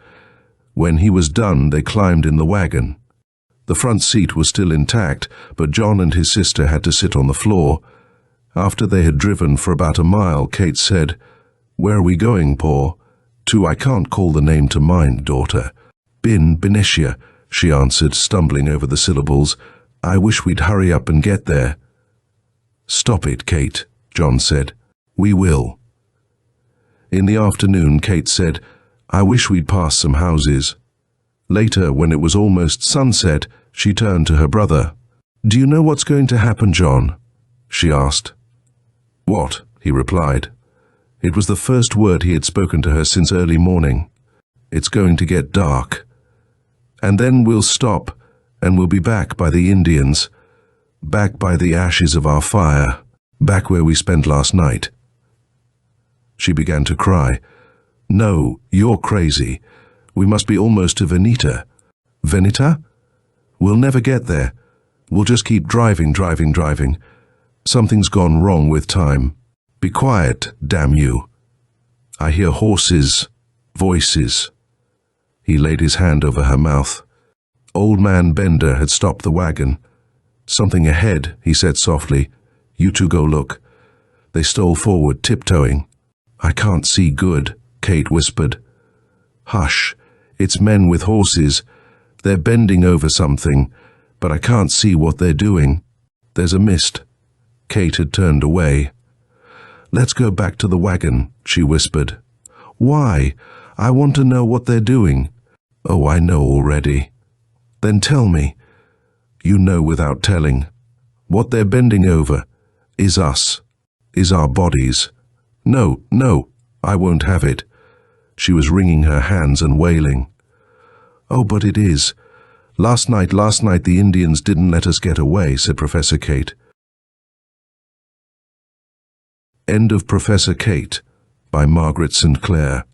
When he was done, they climbed in the wagon. The front seat was still intact, but John and his sister had to sit on the floor. After they had driven for about a mile, Kate said, "Where are we going, Paw?" "To I can't call the name to mind, daughter." Benicia," she answered, stumbling over the syllables. "I wish we'd hurry up and get there." "Stop it, Kate," John said. "We will." In the afternoon, Kate said, "I wish we'd pass some houses." Later, when it was almost sunset, she turned to her brother. "Do you know what's going to happen, John?" she asked. "What?" he replied. It was the first word he had spoken to her since early morning. "It's going to get dark. And then we'll stop, and we'll be back by the Indians, back by the ashes of our fire, back where we spent last night." She began to cry. "No, you're crazy. We must be almost to Venita." "Venita? We'll never get there. We'll just keep driving. Something's gone wrong with time." "Be quiet, damn you. I hear horses, voices." He laid his hand over her mouth. Old Man Bender had stopped the wagon. "Something ahead," he said softly. "You two go look." They stole forward, tiptoeing. "I can't see good," Kate whispered. "Hush, it's men with horses. They're bending over something, but I can't see what they're doing. There's a mist." Kate had turned away. "Let's go back to the wagon," she whispered. "Why? I want to know what they're doing." "Oh, I know already." "Then tell me." "You know without telling. What they're bending over is us, is our bodies." No, I won't have it." She was wringing her hands and wailing. "Oh, but it is. Last night the Indians didn't let us get away," said Professor Kate. End of Professor Kate by Margaret St. Clair.